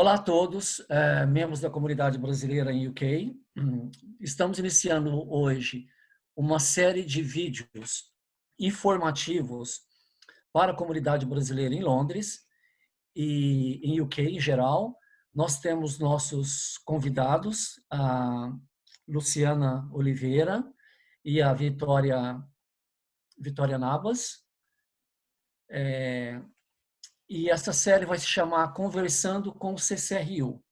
Olá a todos, membros da comunidade brasileira em UK. Estamos iniciando hoje uma série de vídeos informativos para a comunidade brasileira em Londres e em UK em geral. Nós temos nossos convidados, a Luciana Oliveira e a Vitória Nabas. E essa série vai se chamar Conversando com o CCRU.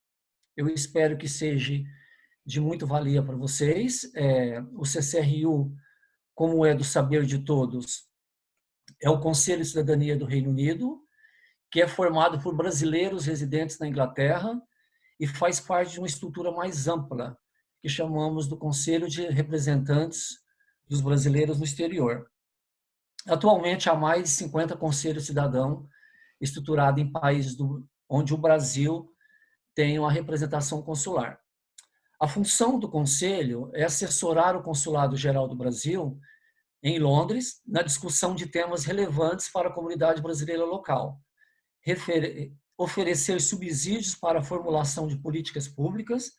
Eu espero que seja de muito valia para vocês. O CCRU, como é do saber de todos, é o Conselho de Cidadania do Reino Unido, que é formado por brasileiros residentes na Inglaterra e faz parte de uma estrutura mais ampla, que chamamos do Conselho de Representantes dos Brasileiros no Exterior. Atualmente, há mais de 50 conselhos cidadãos estruturados em países onde o Brasil tem uma representação consular. A função do Conselho é assessorar o Consulado-Geral do Brasil em Londres na discussão de temas relevantes para a comunidade brasileira local, oferecer subsídios para a formulação de políticas públicas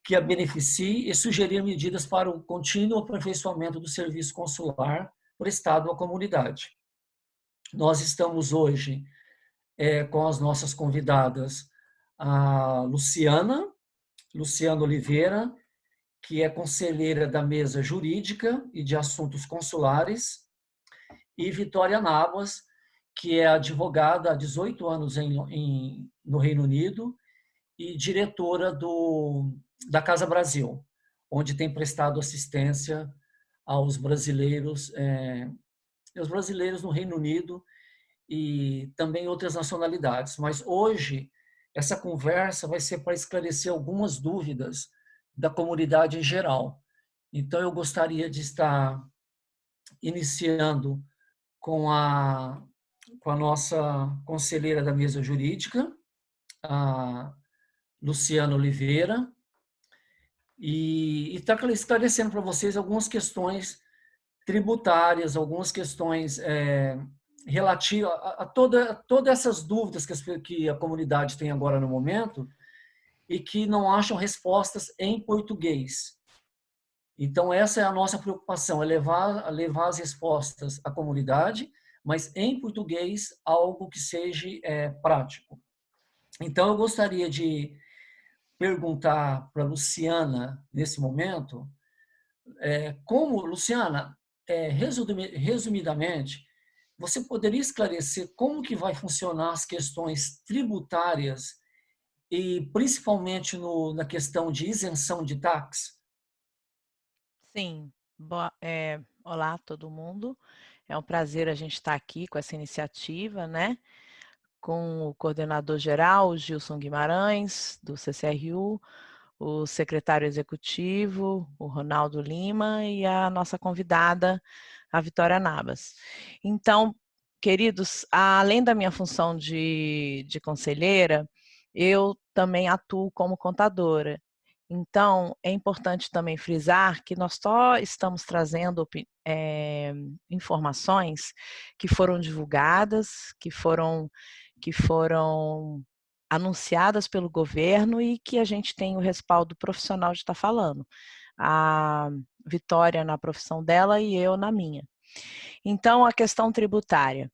que a beneficiem e sugerir medidas para o contínuo aperfeiçoamento do serviço consular prestado à comunidade. Nós estamos hoje com as nossas convidadas, a Luciana Oliveira, que é conselheira da mesa jurídica e de assuntos consulares, e Vitória Nabas, que é advogada há 18 anos no Reino Unido e diretora da Casa Brasil, onde tem prestado assistência aos brasileiros, aos brasileiros no Reino Unido e também outras nacionalidades. Mas hoje, essa conversa vai ser para esclarecer algumas dúvidas da comunidade em geral. Então, eu gostaria de estar iniciando com a nossa conselheira da mesa jurídica, a Luciana Oliveira, e está esclarecendo para vocês algumas questões tributárias, algumas questões relativas a todas essas dúvidas que a comunidade tem agora no momento e que não acham respostas em português. Então, essa é a nossa preocupação, é levar as respostas à comunidade, mas em português, algo que seja prático. Então, eu gostaria de perguntar para a Luciana, nesse momento, Luciana, resumidamente, você poderia esclarecer como que vai funcionar as questões tributárias e principalmente na questão de isenção de taxas? Sim, olá todo mundo. É um prazer a gente estar aqui com essa iniciativa, né? Com o coordenador geral, Gilson Guimarães, do CCRU, o secretário executivo, o Ronaldo Lima, e a nossa convidada, a Vitória Nabas. Então, queridos, além da minha função de conselheira, eu também atuo como contadora. Então, é importante também frisar que nós só estamos trazendo informações que foram divulgadas, que foram anunciadas pelo governo e que a gente tem o respaldo profissional de estar falando. A Vitória na profissão dela e eu na minha. Então, a questão tributária.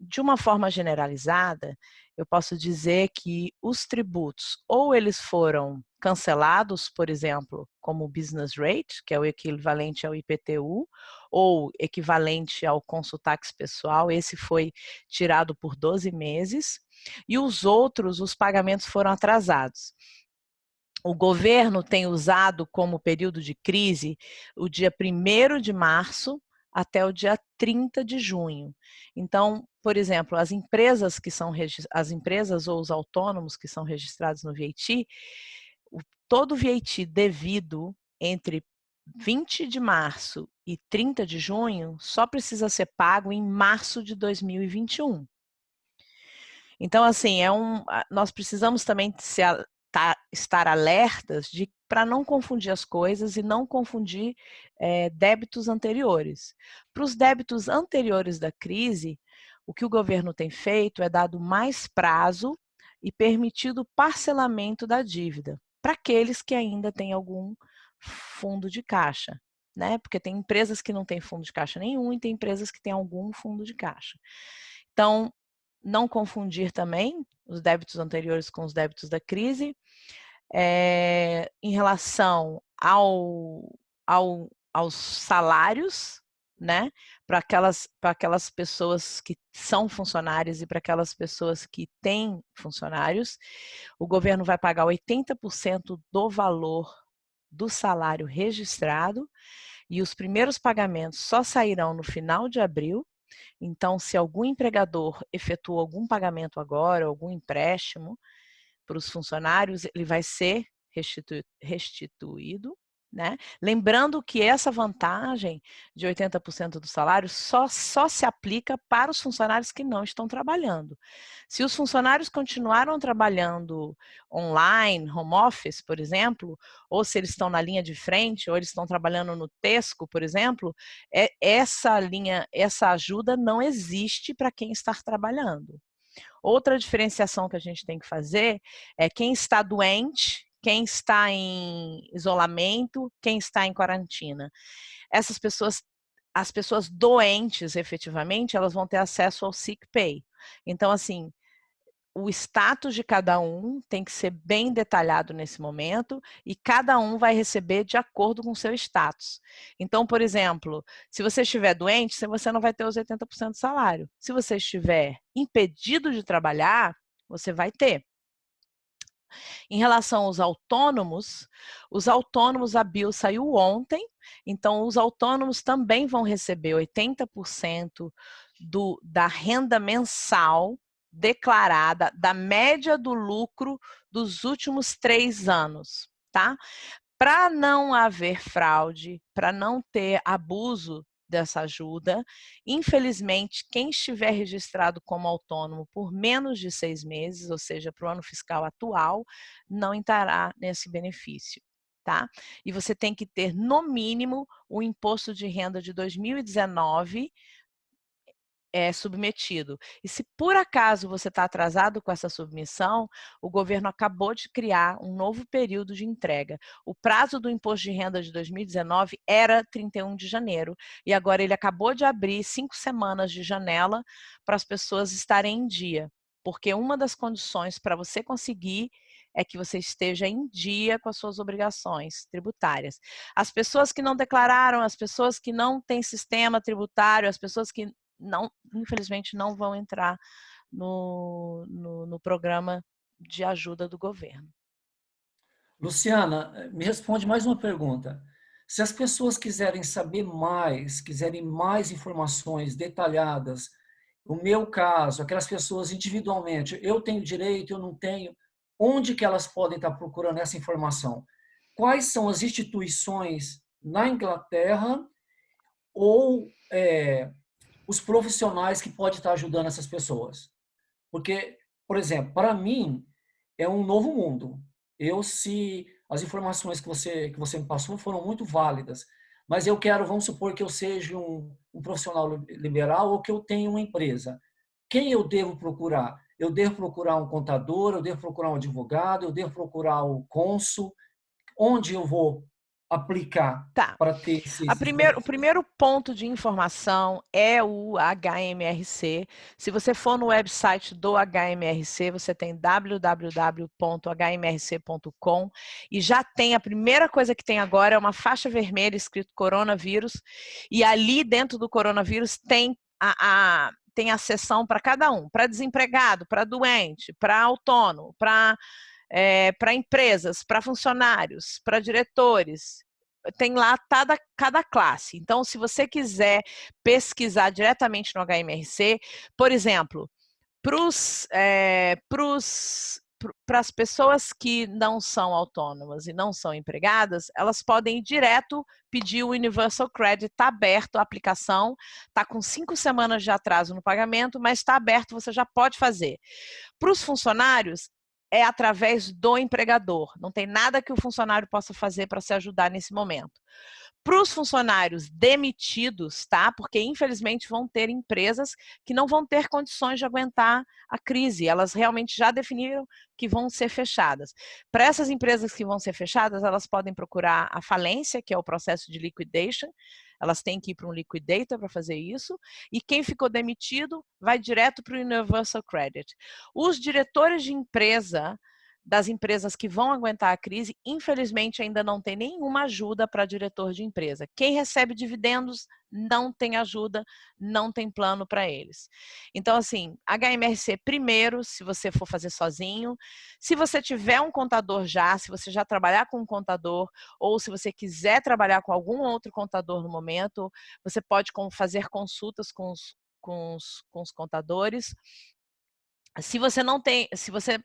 De uma forma generalizada, eu posso dizer que os tributos, ou eles foram cancelados, por exemplo, como o business rate, que é o equivalente ao IPTU, ou equivalente ao consultax pessoal, esse foi tirado por 12 meses, e os outros, os pagamentos foram atrasados. O governo tem usado como período de crise o dia 1º de março até o dia 30 de junho. Então, por exemplo, as empresas ou os autônomos que são registrados no VAT, todo o VAT devido entre 20 de março e 30 de junho só precisa ser pago em março de 2021. Então, assim, nós precisamos também estar alertas para não confundir as coisas e não confundir débitos anteriores. Para os débitos anteriores da crise, o que o governo tem feito é dado mais prazo e permitido o parcelamento da dívida para aqueles que ainda têm algum fundo de caixa, né? Porque tem empresas que não têm fundo de caixa nenhum e tem empresas que têm algum fundo de caixa. Então, não confundir também os débitos anteriores com os débitos da crise. Em relação aos salários, né, para aquelas pessoas que são funcionários e para aquelas pessoas que têm funcionários, o governo vai pagar 80% do valor do salário registrado e os primeiros pagamentos só sairão no final de abril. Então, se algum empregador efetuou algum pagamento agora, algum empréstimo para os funcionários, ele vai ser restituído, né? Lembrando que essa vantagem de 80% do salário só se aplica para os funcionários que não estão trabalhando. Se os funcionários continuaram trabalhando online, home office, por exemplo, ou se eles estão na linha de frente, ou eles estão trabalhando no Tesco, por exemplo, essa ajuda não existe para quem está trabalhando. Outra diferenciação que a gente tem que fazer é quem está doente, quem está em isolamento, quem está em quarentena. Essas pessoas, as pessoas doentes, efetivamente, elas vão ter acesso ao sick pay. Então, assim, o status de cada um tem que ser bem detalhado nesse momento e cada um vai receber de acordo com o seu status. Então, por exemplo, se você estiver doente, você não vai ter os 80% do salário. Se você estiver impedido de trabalhar, você vai ter. Em relação aos autônomos, a Bill saiu ontem, então os autônomos também vão receber 80% da renda mensal declarada da média do lucro dos últimos 3 anos, tá? Para não haver fraude, para não ter abuso dessa ajuda, infelizmente, quem estiver registrado como autônomo por menos de 6 meses, ou seja, para o ano fiscal atual, não entrará nesse benefício, tá? E você tem que ter, no mínimo, o imposto de renda de 2019 submetido. E se por acaso você está atrasado com essa submissão, o governo acabou de criar um novo período de entrega. O prazo do imposto de renda de 2019 era 31 de janeiro e agora ele acabou de abrir 5 semanas de janela para as pessoas estarem em dia, porque uma das condições para você conseguir é que você esteja em dia com as suas obrigações tributárias. As pessoas que não declararam, as pessoas que não têm sistema tributário, as pessoas que não, infelizmente, não vão entrar no programa de ajuda do governo. Luciana, me responde mais uma pergunta. Se as pessoas quiserem saber mais, quiserem mais informações detalhadas, o meu caso, aquelas pessoas individualmente, eu tenho direito, eu não tenho, onde que elas podem estar procurando essa informação? Quais são as instituições na Inglaterra ou os profissionais que podem estar ajudando essas pessoas? Porque, por exemplo, para mim é um novo mundo. Se as informações que você me passou foram muito válidas, mas eu quero, vamos supor que eu seja um profissional liberal ou que eu tenha uma empresa. Quem eu devo procurar? Eu devo procurar um contador, eu devo procurar um advogado, eu devo procurar o cônsul. Onde eu vou aplicar Tá. para ter O primeiro ponto de informação é o HMRC. Se você for no website do HMRC, você tem www.hmrc.com e já tem, a primeira coisa que tem agora é uma faixa vermelha escrito coronavírus e ali dentro do coronavírus tem tem a seção para cada um, para desempregado, para doente, para autônomo, para empresas, para funcionários, para diretores. Tem lá cada classe. Então, se você quiser pesquisar diretamente no HMRC, por exemplo, para as pessoas que não são autônomas e não são empregadas, elas podem ir direto pedir o Universal Credit, está aberto a aplicação, está com 5 semanas de atraso no pagamento, mas está aberto, você já pode fazer. Para os funcionários, é através do empregador. Não tem nada que o funcionário possa fazer para se ajudar nesse momento. Para os funcionários demitidos, tá? Porque infelizmente vão ter empresas que não vão ter condições de aguentar a crise. Elas realmente já definiram que vão ser fechadas. Para essas empresas que vão ser fechadas, elas podem procurar a falência, que é o processo de liquidation. Elas têm que ir para um liquidator para fazer isso. E quem ficou demitido vai direto para o Universal Credit. Os diretores de empresa das empresas que vão aguentar a crise, infelizmente ainda não tem nenhuma ajuda para diretor de empresa. Quem recebe dividendos não tem ajuda, não tem plano para eles. Então, assim, HMRC primeiro, se você for fazer sozinho. Se você tiver um contador já, se você já trabalhar com um contador, ou se você quiser trabalhar com algum outro contador no momento, você pode fazer consultas com os contadores. Se você não tem, se você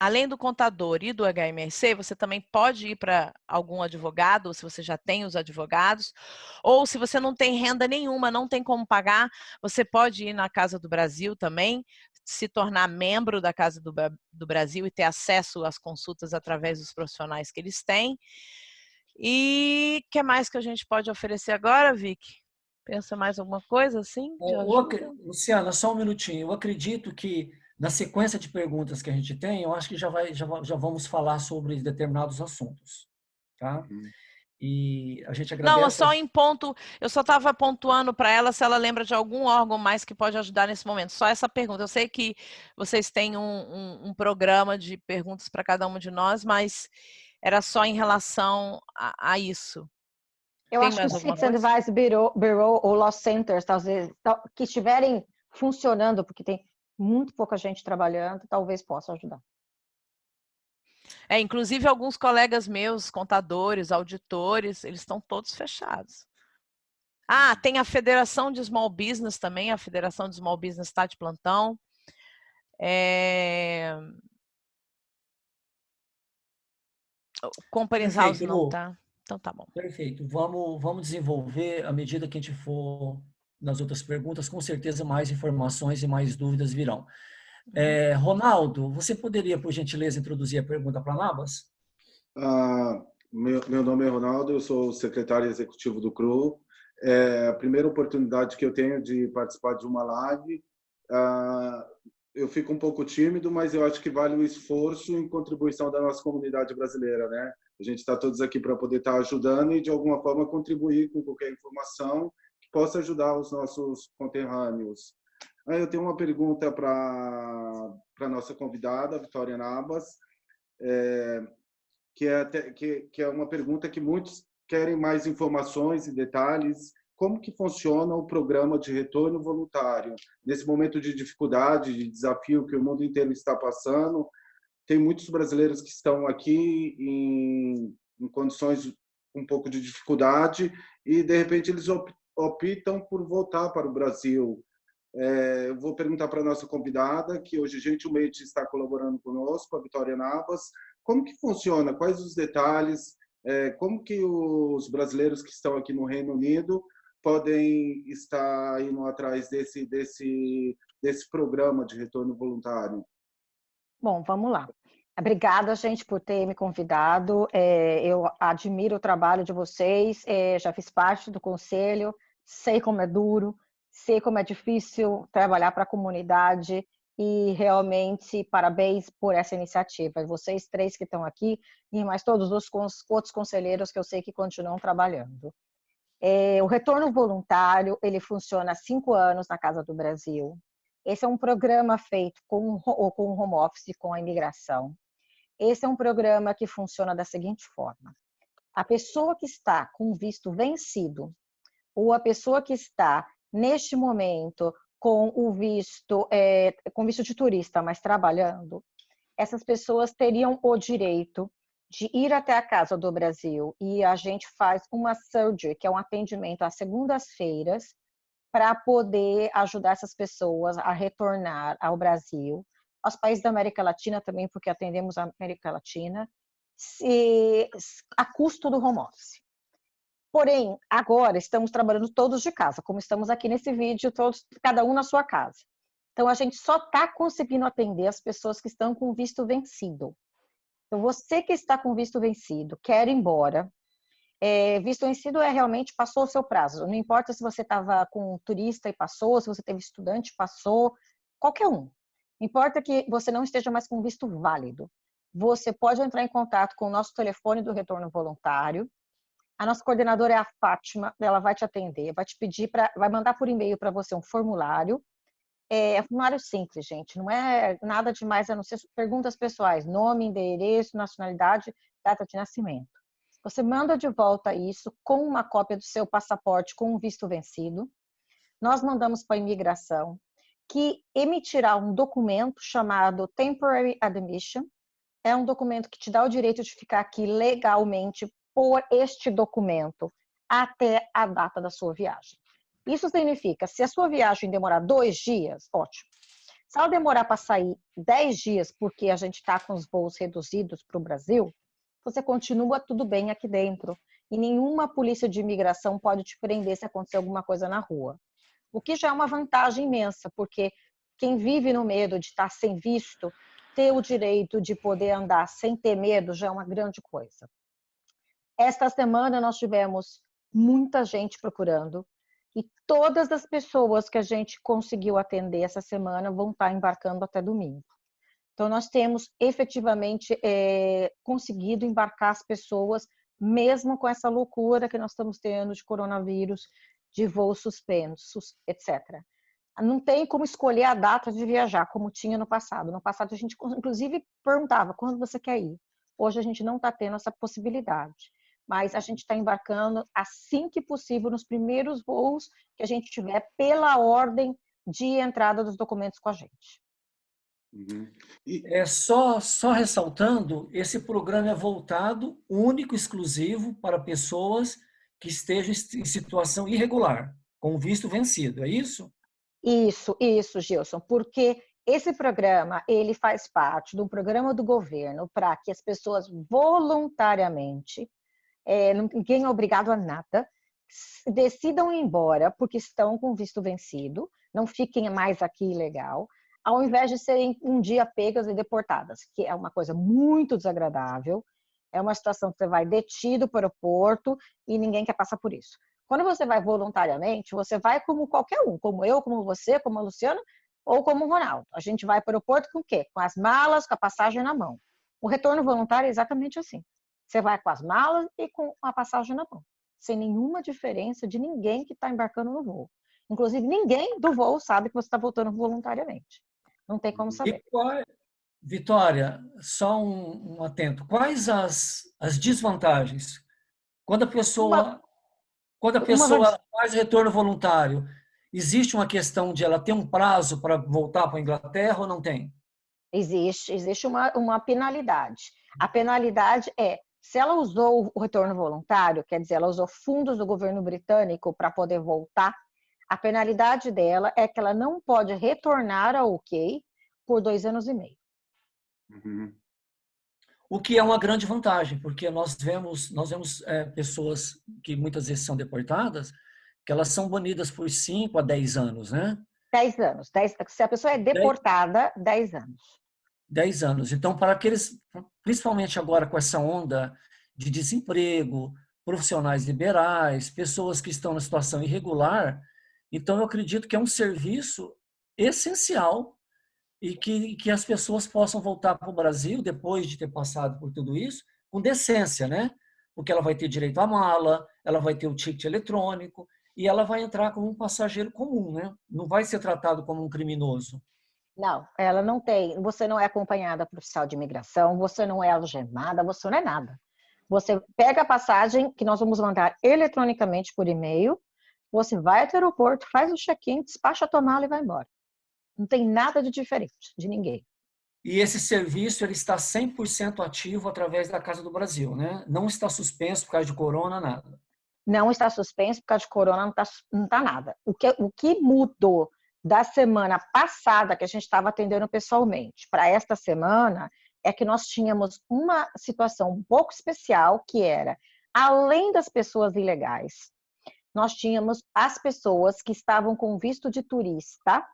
além do contador e do HMRC, você também pode ir para algum advogado, se você já tem os advogados, ou se você não tem renda nenhuma, não tem como pagar, você pode ir na Casa do Brasil também, se tornar membro da Casa do Brasil e ter acesso às consultas através dos profissionais que eles têm. E o que mais que a gente pode oferecer agora, Vicky? Pensa mais alguma coisa assim de ajuda? Luciana, só um minutinho. Eu acredito que na sequência de perguntas que a gente tem, eu acho que já vamos falar sobre determinados assuntos, tá? E a gente Não, agradece. eu só estava pontuando para ela se ela lembra de algum órgão mais que pode ajudar nesse momento. Só essa pergunta. Eu sei que vocês têm um programa de perguntas para cada um de nós, mas era só em relação a isso. Eu Tem acho que o mais alguma Citizen coisa? Advice Bureau ou Law Centers, talvez, que estiverem funcionando, porque tem muito pouca gente trabalhando, talvez possa ajudar. Inclusive alguns colegas meus, contadores, auditores, eles estão todos fechados. Ah, tem a Federação de Small Business também, a Federação de Small Business está de plantão. Companies House Perfeito, não Lu. tá. Então tá bom. Perfeito. Vamos desenvolver, à medida que a gente for nas outras perguntas, com certeza mais informações e mais dúvidas virão. Ronaldo, você poderia, por gentileza, introduzir a pergunta para a Nabas? Meu nome é Ronaldo, eu sou o secretário executivo do CRU. É a primeira oportunidade que eu tenho de participar de uma live. Eu fico um pouco tímido, mas eu acho que vale o esforço em contribuição da nossa comunidade brasileira, né? A gente está todos aqui para poder estar ajudando e, de alguma forma, contribuir com qualquer informação que possa ajudar os nossos conterrâneos. Eu tenho uma pergunta para a nossa convidada, Vitória Nabas, que é uma pergunta que muitos querem mais informações e detalhes. Como que funciona o programa de retorno voluntário? Nesse momento de dificuldade, de desafio que o mundo inteiro está passando, tem muitos brasileiros que estão aqui em condições um pouco de dificuldade e, de repente, eles optam por voltar para o Brasil. Eu vou perguntar para a nossa convidada, que hoje gentilmente está colaborando conosco, a Vitória Nabas, como que funciona, quais os detalhes, como que os brasileiros que estão aqui no Reino Unido podem estar indo atrás desse programa de retorno voluntário? Bom, vamos lá. Obrigada, gente, por ter me convidado. Eu admiro o trabalho de vocês, já fiz parte do conselho, sei como é duro, sei como é difícil trabalhar para a comunidade e realmente parabéns por essa iniciativa. Vocês três que estão aqui e mais todos os outros conselheiros que eu sei que continuam trabalhando. O retorno voluntário, ele funciona há 5 anos na Casa do Brasil. Esse é um programa feito com o home office, com a imigração. Esse é um programa que funciona da seguinte forma. A pessoa que está com visto vencido ou a pessoa que está, neste momento, com o visto, com visto de turista, mas trabalhando, essas pessoas teriam o direito de ir até a Casa do Brasil e a gente faz uma surgery, que é um atendimento às segundas-feiras, para poder ajudar essas pessoas a retornar ao Brasil, aos países da América Latina também, porque atendemos a América Latina, a custo do home office. Porém, agora estamos trabalhando todos de casa, como estamos aqui nesse vídeo, todos, cada um na sua casa. Então, a gente só está conseguindo atender as pessoas que estão com visto vencido. Então, você que está com visto vencido, quer ir embora, visto vencido realmente passou o seu prazo. Não importa se você estava com turista e passou, se você teve estudante e passou, qualquer um. Importa que você não esteja mais com visto válido. Você pode entrar em contato com o nosso telefone do retorno voluntário. A nossa coordenadora é a Fátima, ela vai te atender, vai te pedir vai mandar por e-mail para você um formulário. É um formulário simples, gente, não é nada demais, a não ser perguntas pessoais, nome, endereço, nacionalidade, data de nascimento. Você manda de volta isso com uma cópia do seu passaporte com um visto vencido. Nós mandamos para a imigração, que emitirá um documento chamado Temporary Admission. É um documento que te dá o direito de ficar aqui legalmente por este documento até a data da sua viagem. Isso significa, se a sua viagem demorar 2 dias, ótimo. Se ela demorar para sair 10 dias, porque a gente está com os voos reduzidos para o Brasil, você continua tudo bem aqui dentro. E nenhuma polícia de imigração pode te prender se acontecer alguma coisa na rua. O que já é uma vantagem imensa, porque quem vive no medo de estar sem visto, ter o direito de poder andar sem ter medo já é uma grande coisa. Esta semana nós tivemos muita gente procurando e todas as pessoas que a gente conseguiu atender essa semana vão estar embarcando até domingo. Então, nós temos efetivamente conseguido embarcar as pessoas, mesmo com essa loucura que nós estamos tendo de coronavírus, de voos suspensos, etc. Não tem como escolher a data de viajar, como tinha no passado. No passado, a gente, inclusive, perguntava quando você quer ir. Hoje, a gente não está tendo essa possibilidade. Mas a gente está embarcando assim que possível nos primeiros voos que a gente tiver pela ordem de entrada dos documentos com a gente. Uhum. Só ressaltando, esse programa é voltado, único, exclusivo, para pessoas que estejam em situação irregular, com visto vencido, é isso? Isso, Gilson, porque esse programa, ele faz parte do programa do governo para que as pessoas voluntariamente, ninguém é obrigado a nada, decidam ir embora porque estão com visto vencido, não fiquem mais aqui ilegal, ao invés de serem um dia pegas e deportadas, que é uma coisa muito desagradável, é uma situação que você vai detido para o aeroporto e ninguém quer passar por isso. Quando você vai voluntariamente, você vai como qualquer um, como eu, como você, como a Luciana ou como o Ronaldo. A gente vai para o aeroporto com o quê? Com as malas, com a passagem na mão. O retorno voluntário é exatamente assim. Você vai com as malas e com a passagem na mão, sem nenhuma diferença de ninguém que está embarcando no voo. Inclusive, ninguém do voo sabe que você está voltando voluntariamente. Não tem como saber. Vitória, só um atento. Quais as desvantagens? Quando a pessoa faz retorno voluntário, existe uma questão de ela ter um prazo para voltar para a Inglaterra ou não tem? Existe uma penalidade. A penalidade é, se ela usou o retorno voluntário, quer dizer, ela usou fundos do governo britânico para poder voltar, a penalidade dela é que ela não pode retornar ao UK por 2 anos e meio. Uhum. O que é uma grande vantagem, porque nós vemos pessoas que muitas vezes são deportadas, que elas são banidas por 5 a 10 anos, né? 10 anos. Se a pessoa é deportada, 10 anos. 10 anos. Então, para aqueles, principalmente agora com essa onda de desemprego, profissionais liberais, pessoas que estão na situação irregular, então eu acredito que é um serviço essencial e que as pessoas possam voltar para o Brasil, depois de ter passado por tudo isso, com decência, né? Porque ela vai ter direito à mala, ela vai ter o ticket eletrônico e ela vai entrar como um passageiro comum, né? Não vai ser tratado como um criminoso. Não, ela não tem. Você não é acompanhada por oficial de imigração, você não é algemada, você não é nada. Você pega a passagem que nós vamos mandar eletronicamente por e-mail, você vai até o aeroporto, faz o check-in, despacha a tua mala e vai embora. Não tem nada de diferente de ninguém. E esse serviço ele está 100% ativo através da Casa do Brasil, né? Não está suspenso por causa de corona, nada. Não está suspenso por causa de corona, não tá nada. O que mudou da semana passada, que a gente estava atendendo pessoalmente, para esta semana, é que nós tínhamos uma situação um pouco especial, que era, além das pessoas ilegais, nós tínhamos as pessoas que estavam com visto de turista,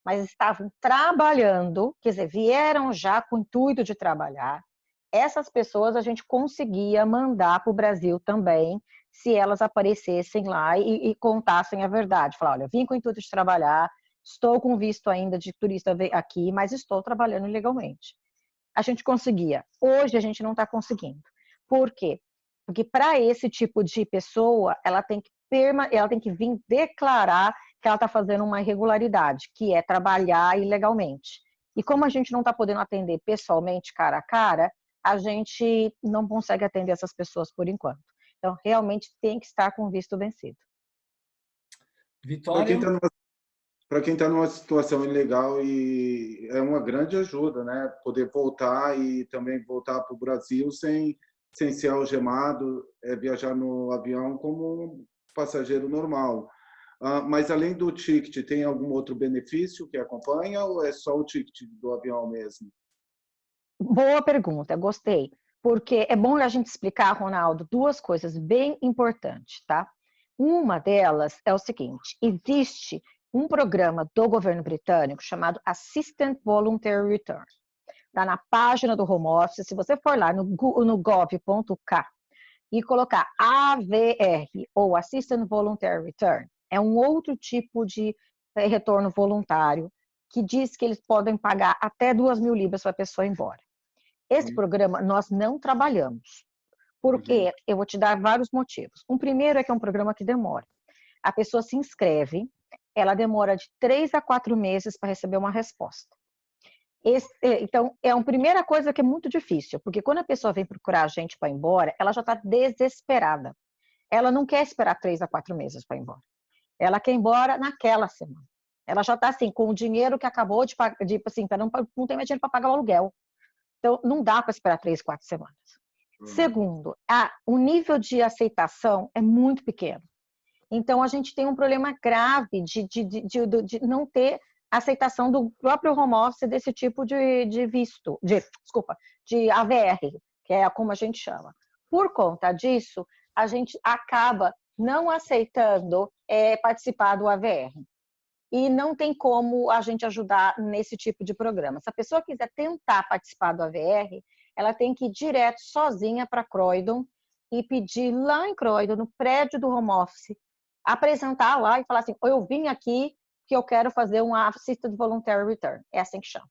mas estavam trabalhando, quer dizer, vieram já com o intuito de trabalhar. Essas pessoas a gente conseguia mandar para o Brasil também, se elas aparecessem lá e contassem a verdade. Falar, olha, vim com o intuito de trabalhar, estou com visto ainda de turista aqui, mas estou trabalhando ilegalmente. A gente conseguia. Hoje a gente não está conseguindo. Por quê? Porque para esse tipo de pessoa, ela tem que vir declarar que ela está fazendo uma irregularidade, que é trabalhar ilegalmente. E como a gente não está podendo atender pessoalmente, cara a cara, a gente não consegue atender essas pessoas por enquanto. Então, realmente tem que estar com o visto vencido. Vitória? Para quem está numa situação ilegal, e é uma grande ajuda, né? Poder voltar e também voltar para o Brasil sem ser algemado, viajar no avião como um passageiro normal. Mas além do ticket, tem algum outro benefício que acompanha ou é só o ticket do avião mesmo? Boa pergunta, gostei. Porque é bom a gente explicar, Ronaldo, duas coisas bem importantes, tá? Uma delas é o seguinte: existe um programa do governo britânico chamado Assisted Voluntary Return. Está na página do Home Office. Se você for lá no gov.k e colocar AVR, ou Assisted Voluntary Return, é um outro tipo de retorno voluntário que diz que eles podem pagar até 2.000 libras para a pessoa ir embora. Esse programa nós não trabalhamos. Porque eu vou te dar vários motivos. Um primeiro é que é um programa que demora. A pessoa se inscreve, ela demora de 3 a 4 meses para receber uma resposta. Então, é uma primeira coisa que é muito difícil, porque quando a pessoa vem procurar a gente para ir embora, ela já está desesperada. Ela não quer esperar 3 a 4 meses para ir embora. Ela quer ir embora naquela semana. Ela já está assim, com o dinheiro que acabou de pagar, assim, não tem mais dinheiro para pagar o aluguel. Então, não dá para esperar 3, 4 semanas. Segundo, o nível de aceitação é muito pequeno. Então, a gente tem um problema grave de não ter aceitação do próprio home office desse tipo de visto, de AVR, que é como a gente chama. Por conta disso, a gente acaba não aceitando participar do AVR. E não tem como a gente ajudar nesse tipo de programa. Se a pessoa quiser tentar participar do AVR, ela tem que ir direto sozinha para Croydon e pedir lá em Croydon, no prédio do home office, apresentar lá e falar assim: eu vim aqui que eu quero fazer um Assisted Voluntary Return. É assim que chama.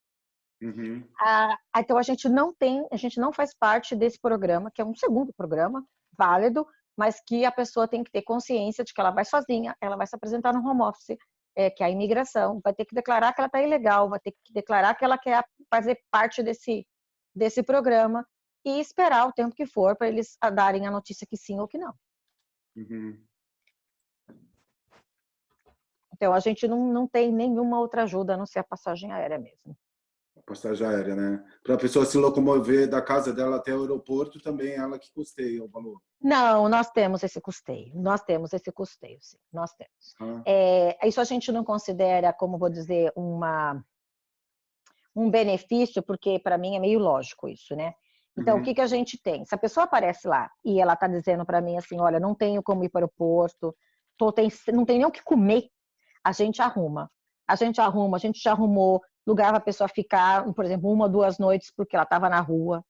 Então a gente não faz parte desse programa, que é um segundo programa válido, mas que a pessoa tem que ter consciência de que ela vai sozinha, ela vai se apresentar no home office, que é a imigração, vai ter que declarar que ela está ilegal, vai ter que declarar que ela quer fazer parte desse programa e esperar o tempo que for para eles darem a notícia que sim ou que não. Então, a gente não tem nenhuma outra ajuda a não ser a passagem aérea mesmo. Passagem aérea, né? Para a pessoa se locomover da casa dela até o aeroporto, também ela que custeia o valor. Não, nós temos esse custeio. Sim, nós temos. Isso a gente não considera, como vou dizer, um benefício, porque para mim é meio lógico isso, né? Então, o que a gente tem? Se a pessoa aparece lá e ela está dizendo para mim assim, olha, não tenho como ir para o aeroporto, não tenho nem o que comer, a gente arruma. A gente já arrumou lugar para a pessoa ficar, por exemplo, 1 ou 2 noites porque ela estava na rua.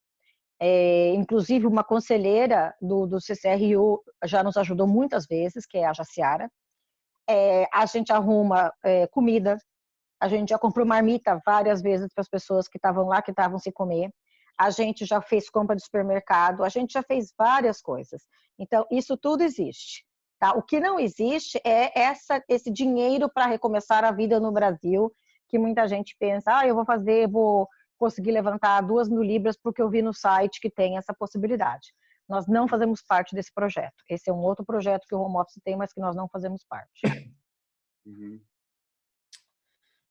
Inclusive, uma conselheira do CCRU já nos ajudou muitas vezes, que é a Jaciara. A gente arruma comida, a gente já comprou marmita várias vezes para as pessoas que estavam lá, que estavam sem comer. A gente já fez compra de supermercado, a gente já fez várias coisas. Então, isso tudo existe. Tá? O que não existe é esse dinheiro para recomeçar a vida no Brasil, que muita gente pensa, eu vou conseguir levantar 2.000 libras porque eu vi no site que tem essa possibilidade. Nós não fazemos parte desse projeto. Esse é um outro projeto que o Home Office tem, mas que nós não fazemos parte.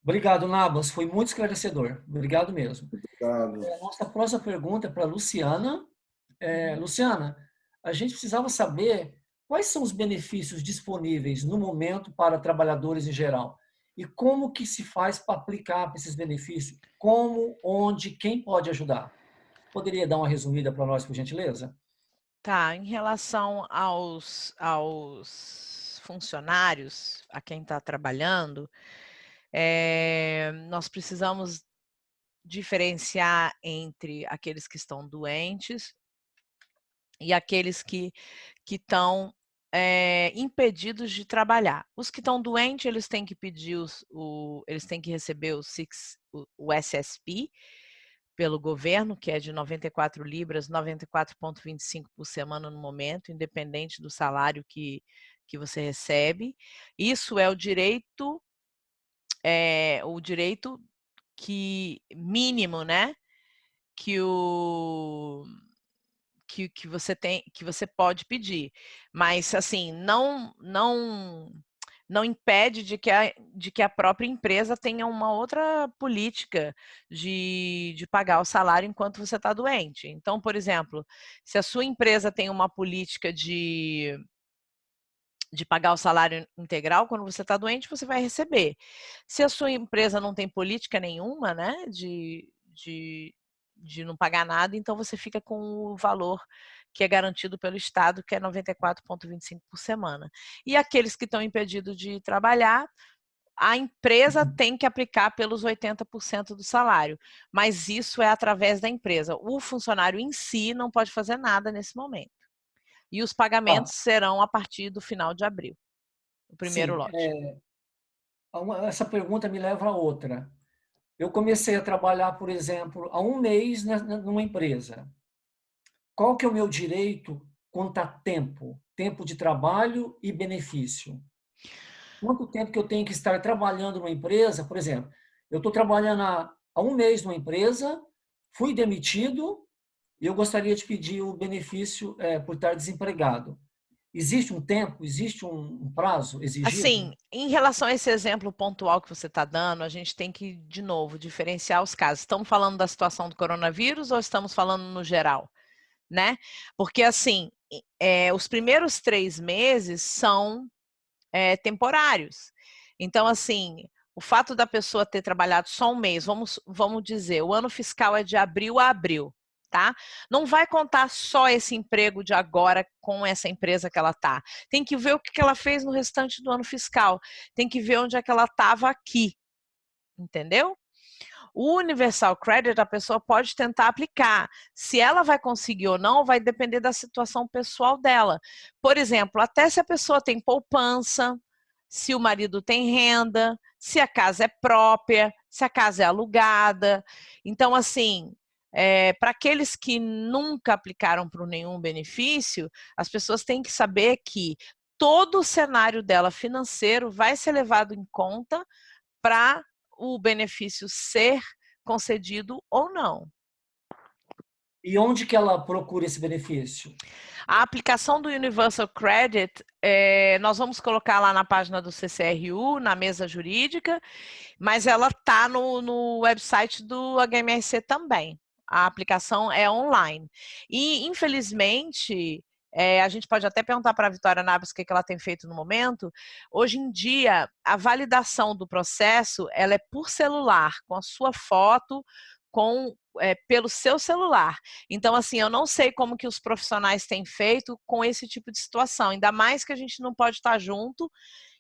Obrigado, Nabas. Foi muito esclarecedor. Obrigado mesmo. Obrigado. A nossa próxima pergunta é para a Luciana. Luciana, a gente precisava saber quais são os benefícios disponíveis no momento para trabalhadores em geral e como que se faz para aplicar esses benefícios, como, onde, quem pode ajudar. Poderia dar uma resumida para nós, por gentileza? Tá, em relação aos funcionários, a quem está trabalhando, Nós precisamos diferenciar entre aqueles que estão doentes e aqueles que estão impedidos de trabalhar. Os que estão doentes, eles têm que pedir eles têm que receber o SSP pelo governo, que é de 94 libras, 94,25 por semana no momento, independente do salário que você recebe. Isso é o direito que mínimo, né, que você pode pedir, mas assim não impede de que a própria empresa tenha uma outra política de pagar o salário enquanto você está doente. Então, por exemplo, se a sua empresa tem uma política de pagar o salário integral, quando você está doente, você vai receber. Se a sua empresa não tem política nenhuma, né, de não pagar nada, então você fica com o valor que é garantido pelo Estado, que é 94,25 por semana. E aqueles que estão impedidos de trabalhar, a empresa tem que aplicar pelos 80% do salário, mas isso é através da empresa. O funcionário em si não pode fazer nada nesse momento. E os pagamentos serão a partir do final de abril, o primeiro Sim, lote. essa pergunta me leva a outra. Eu comecei a trabalhar, por exemplo, há um mês numa empresa. Qual que é o meu direito quanto a tempo? Tempo de trabalho e benefício. Quanto tempo que eu tenho que estar trabalhando numa empresa? Por exemplo, eu estou trabalhando há um mês numa empresa, fui demitido e eu gostaria de pedir o benefício por estar desempregado. Existe um tempo, existe um prazo exigido? Assim, em relação a esse exemplo pontual que você está dando, a gente tem que, de novo, diferenciar os casos. Estamos falando da situação do coronavírus ou estamos falando no geral? Né? Porque, assim, os primeiros 3 meses são temporários. Então, assim, o fato da pessoa ter trabalhado só um mês, vamos dizer, o ano fiscal é de abril a abril, tá? Não vai contar só esse emprego de agora com essa empresa que ela tá. Tem que ver o que ela fez no restante do ano fiscal. Tem que ver onde é que ela estava aqui. Entendeu? O Universal Credit, a pessoa pode tentar aplicar. Se ela vai conseguir ou não, vai depender da situação pessoal dela. Por exemplo, até se a pessoa tem poupança, se o marido tem renda, se a casa é própria, se a casa é alugada. Então, assim, para aqueles que nunca aplicaram para nenhum benefício, as pessoas têm que saber que todo o cenário dela financeiro vai ser levado em conta para o benefício ser concedido ou não. E onde que ela procura esse benefício? A aplicação do Universal Credit, nós vamos colocar lá na página do CCRU, na mesa jurídica, mas ela está no website do HMRC também. A aplicação é online. E, infelizmente, a gente pode até perguntar para a Vitória Nabas o que ela tem feito no momento. Hoje em dia, a validação do processo ela é por celular, com a sua foto, pelo seu celular. Então, assim, eu não sei como que os profissionais têm feito com esse tipo de situação, ainda mais que a gente não pode estar junto.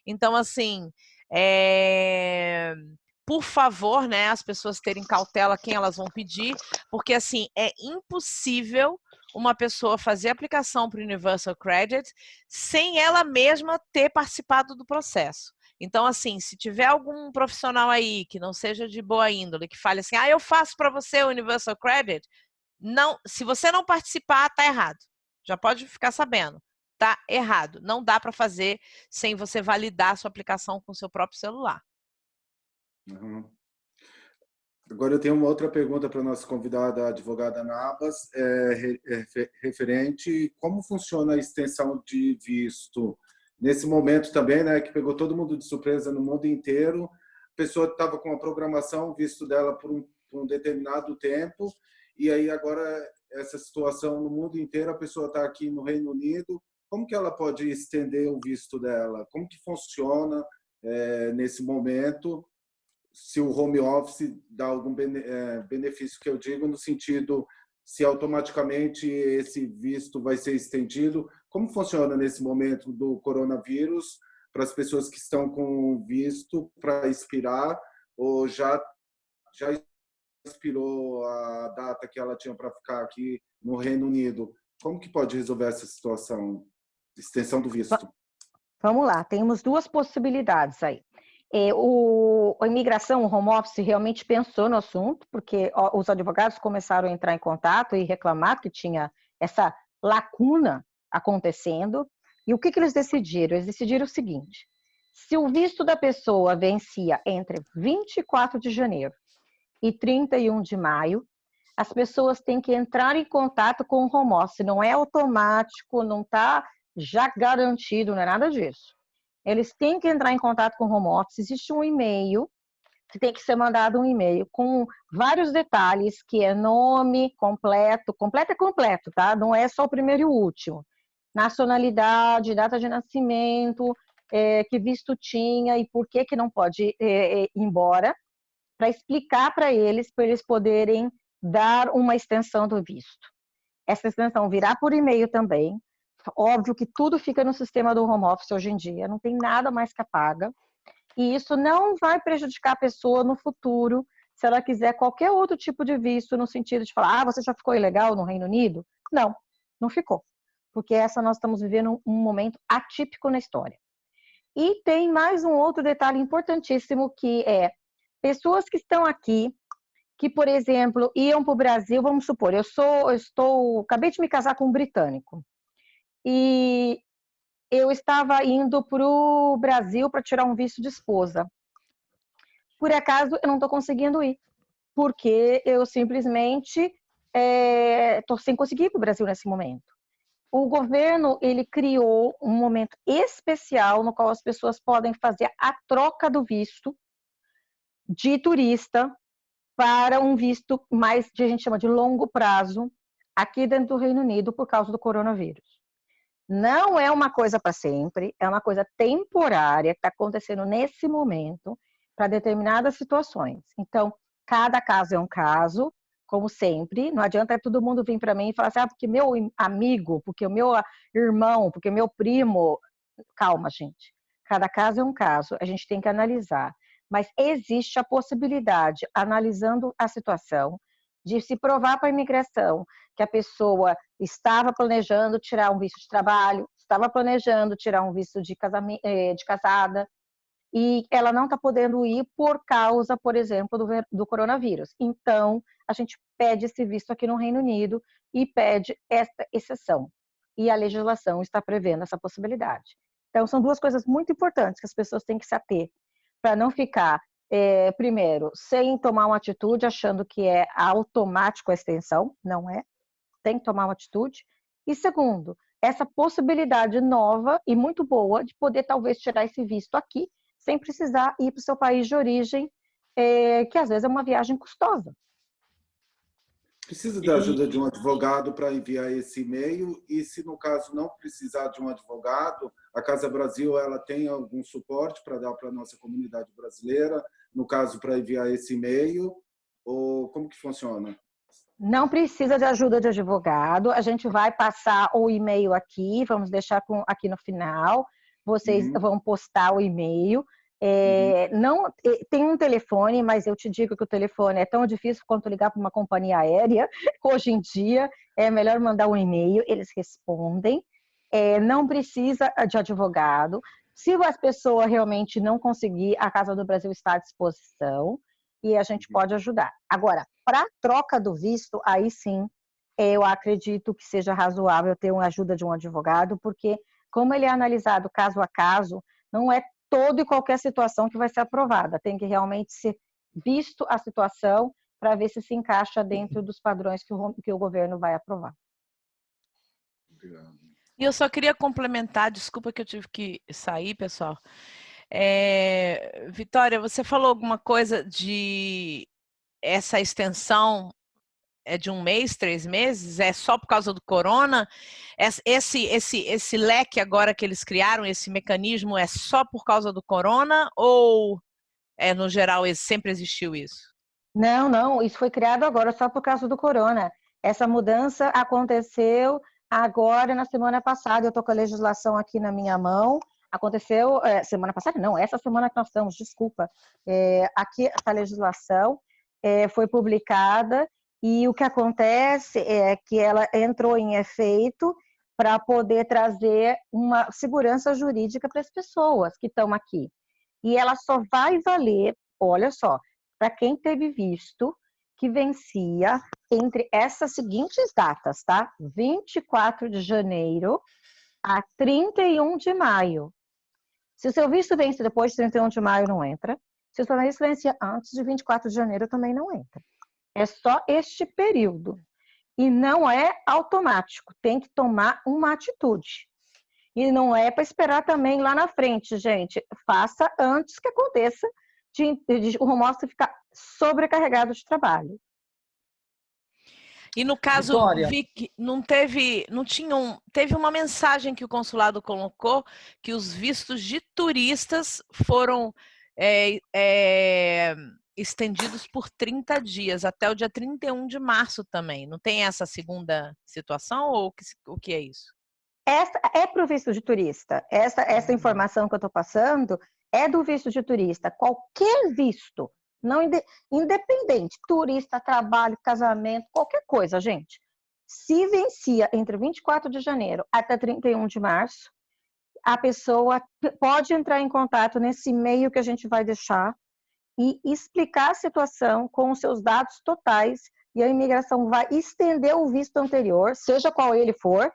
Então, assim, por favor, né, as pessoas terem cautela quem elas vão pedir, porque, assim, é impossível uma pessoa fazer aplicação para o Universal Credit sem ela mesma ter participado do processo. Então, assim, se tiver algum profissional aí que não seja de boa índole, que fale assim, eu faço para você o Universal Credit, não, se você não participar, tá errado. Já pode ficar sabendo. Tá errado. Não dá para fazer sem você validar a sua aplicação com o seu próprio celular. Uhum. Agora eu tenho uma outra pergunta para a nossa convidada, a advogada Nabas, referente como funciona a extensão de visto nesse momento também, né, que pegou todo mundo de surpresa no mundo inteiro. A pessoa estava com a programação, o visto dela por um determinado tempo, e aí agora essa situação no mundo inteiro, a pessoa está aqui no Reino Unido, como que ela pode estender o visto dela? Como que funciona nesse momento? Se o home office dá algum benefício, que eu digo no sentido se automaticamente esse visto vai ser estendido, como funciona nesse momento do coronavírus para as pessoas que estão com visto para expirar ou já expirou a data que ela tinha para ficar aqui no Reino Unido? Como que pode resolver essa situação de extensão do visto? Vamos lá, temos duas possibilidades aí. A imigração, o home office, realmente pensou no assunto, porque os advogados começaram a entrar em contato e reclamar que tinha essa lacuna acontecendo. E o que eles decidiram? Eles decidiram o seguinte: se o visto da pessoa vencia entre 24 de janeiro e 31 de maio, as pessoas têm que entrar em contato com o home office. Não é automático, não está já garantido, não é nada disso. Eles têm que entrar em contato com o home office. Existe um e-mail, que tem que ser mandado um e-mail com vários detalhes, que é nome completo é completo, tá? Não é só o primeiro e o último. Nacionalidade, data de nascimento, que visto tinha e por que não pode ir embora, para explicar para eles poderem dar uma extensão do visto. Essa extensão virá por e-mail também. Óbvio que tudo fica no sistema do home office hoje em dia, não tem nada mais que apaga. E isso não vai prejudicar a pessoa no futuro, se ela quiser qualquer outro tipo de visto, no sentido de falar, você já ficou ilegal no Reino Unido? Não, não ficou. Porque nós estamos vivendo um momento atípico na história. E tem mais um outro detalhe importantíssimo, que é pessoas que estão aqui, que, por exemplo, iam para o Brasil, vamos supor, acabei de me casar com um britânico. E eu estava indo para o Brasil para tirar um visto de esposa. Por acaso, eu não estou conseguindo ir, porque eu simplesmente estou sem conseguir ir para o Brasil nesse momento. O governo, ele criou um momento especial no qual as pessoas podem fazer a troca do visto de turista para um visto mais, que a gente chama de longo prazo, aqui dentro do Reino Unido, por causa do coronavírus. Não é uma coisa para sempre, é uma coisa temporária que está acontecendo nesse momento para determinadas situações. Então, cada caso é um caso, como sempre. Não adianta todo mundo vir para mim e falar assim, porque meu amigo, porque o meu irmão, porque meu primo... Calma, gente. Cada caso é um caso, a gente tem que analisar. Mas existe a possibilidade, analisando a situação, de se provar para a imigração que a pessoa estava planejando tirar um visto de trabalho, estava planejando tirar um visto de casada, e ela não está podendo ir por causa, por exemplo, do coronavírus. Então, a gente pede esse visto aqui no Reino Unido e pede esta exceção. E a legislação está prevendo essa possibilidade. Então, são duas coisas muito importantes que as pessoas têm que se ater, para não ficar, primeiro, sem tomar uma atitude, achando que é automático a extensão, não é, tem que tomar uma atitude. E segundo, essa possibilidade nova e muito boa de poder talvez tirar esse visto aqui, sem precisar ir para o seu país de origem, que às vezes é uma viagem custosa. Precisa da ajuda de um advogado para enviar esse e-mail, e se no caso não precisar de um advogado, a Casa Brasil ela tem algum suporte para dar para a nossa comunidade brasileira, no caso para enviar esse e-mail, ou como que funciona? Não precisa de ajuda de advogado, a gente vai passar o e-mail aqui, vamos deixar aqui no final, vocês vão postar o e-mail. Não tem um telefone, mas eu te digo que o telefone é tão difícil quanto ligar para uma companhia aérea. Hoje em dia é melhor mandar um e-mail, eles respondem. Não precisa de advogado. Se as pessoas realmente não conseguir, a Casa do Brasil está à disposição e a gente pode ajudar. Agora, para a troca do visto, aí sim, eu acredito que seja razoável ter uma ajuda de um advogado, porque como ele é analisado caso a caso, não é toda e qualquer situação que vai ser aprovada. Tem que realmente ser visto a situação para ver se encaixa dentro dos padrões que o governo vai aprovar. E eu só queria complementar, desculpa que eu tive que sair, pessoal. Vitória, você falou alguma coisa de essa extensão de 1 mês, 3 meses? É só por causa do corona? Esse leque agora que eles criaram, esse mecanismo, é só por causa do corona ou no geral sempre existiu isso? Não, isso foi criado agora só por causa do corona. Essa mudança aconteceu agora na semana passada. Eu estou com a legislação aqui na minha mão. Aconteceu semana passada, não, essa semana que nós estamos, desculpa. Aqui essa legislação foi publicada e o que acontece é que ela entrou em efeito para poder trazer uma segurança jurídica para as pessoas que estão aqui. E ela só vai valer, olha só, para quem teve visto que vencia entre essas seguintes datas, tá? 24 de janeiro a 31 de maio. Se o seu visto vence depois de 31 de maio, não entra. Se o seu visto vence antes de 24 de janeiro, também não entra. É só este período. E não é automático, tem que tomar uma atitude. E não é para esperar também lá na frente, gente. Faça antes que aconteça de o home office ficar sobrecarregado de trabalho. E no caso, Vitória, Vic, teve uma mensagem que o consulado colocou que os vistos de turistas foram estendidos por 30 dias, até o dia 31 de março também. Não tem essa segunda situação ou o que é isso? Essa é para o visto de turista. Essa informação que eu estou passando é do visto de turista. Qualquer visto, não independente, turista, trabalho, casamento, qualquer coisa, gente. Se vencia entre 24 de janeiro até 31 de março, a pessoa pode entrar em contato nesse e-mail que a gente vai deixar e explicar a situação com os seus dados totais e a imigração vai estender o visto anterior, seja qual ele for,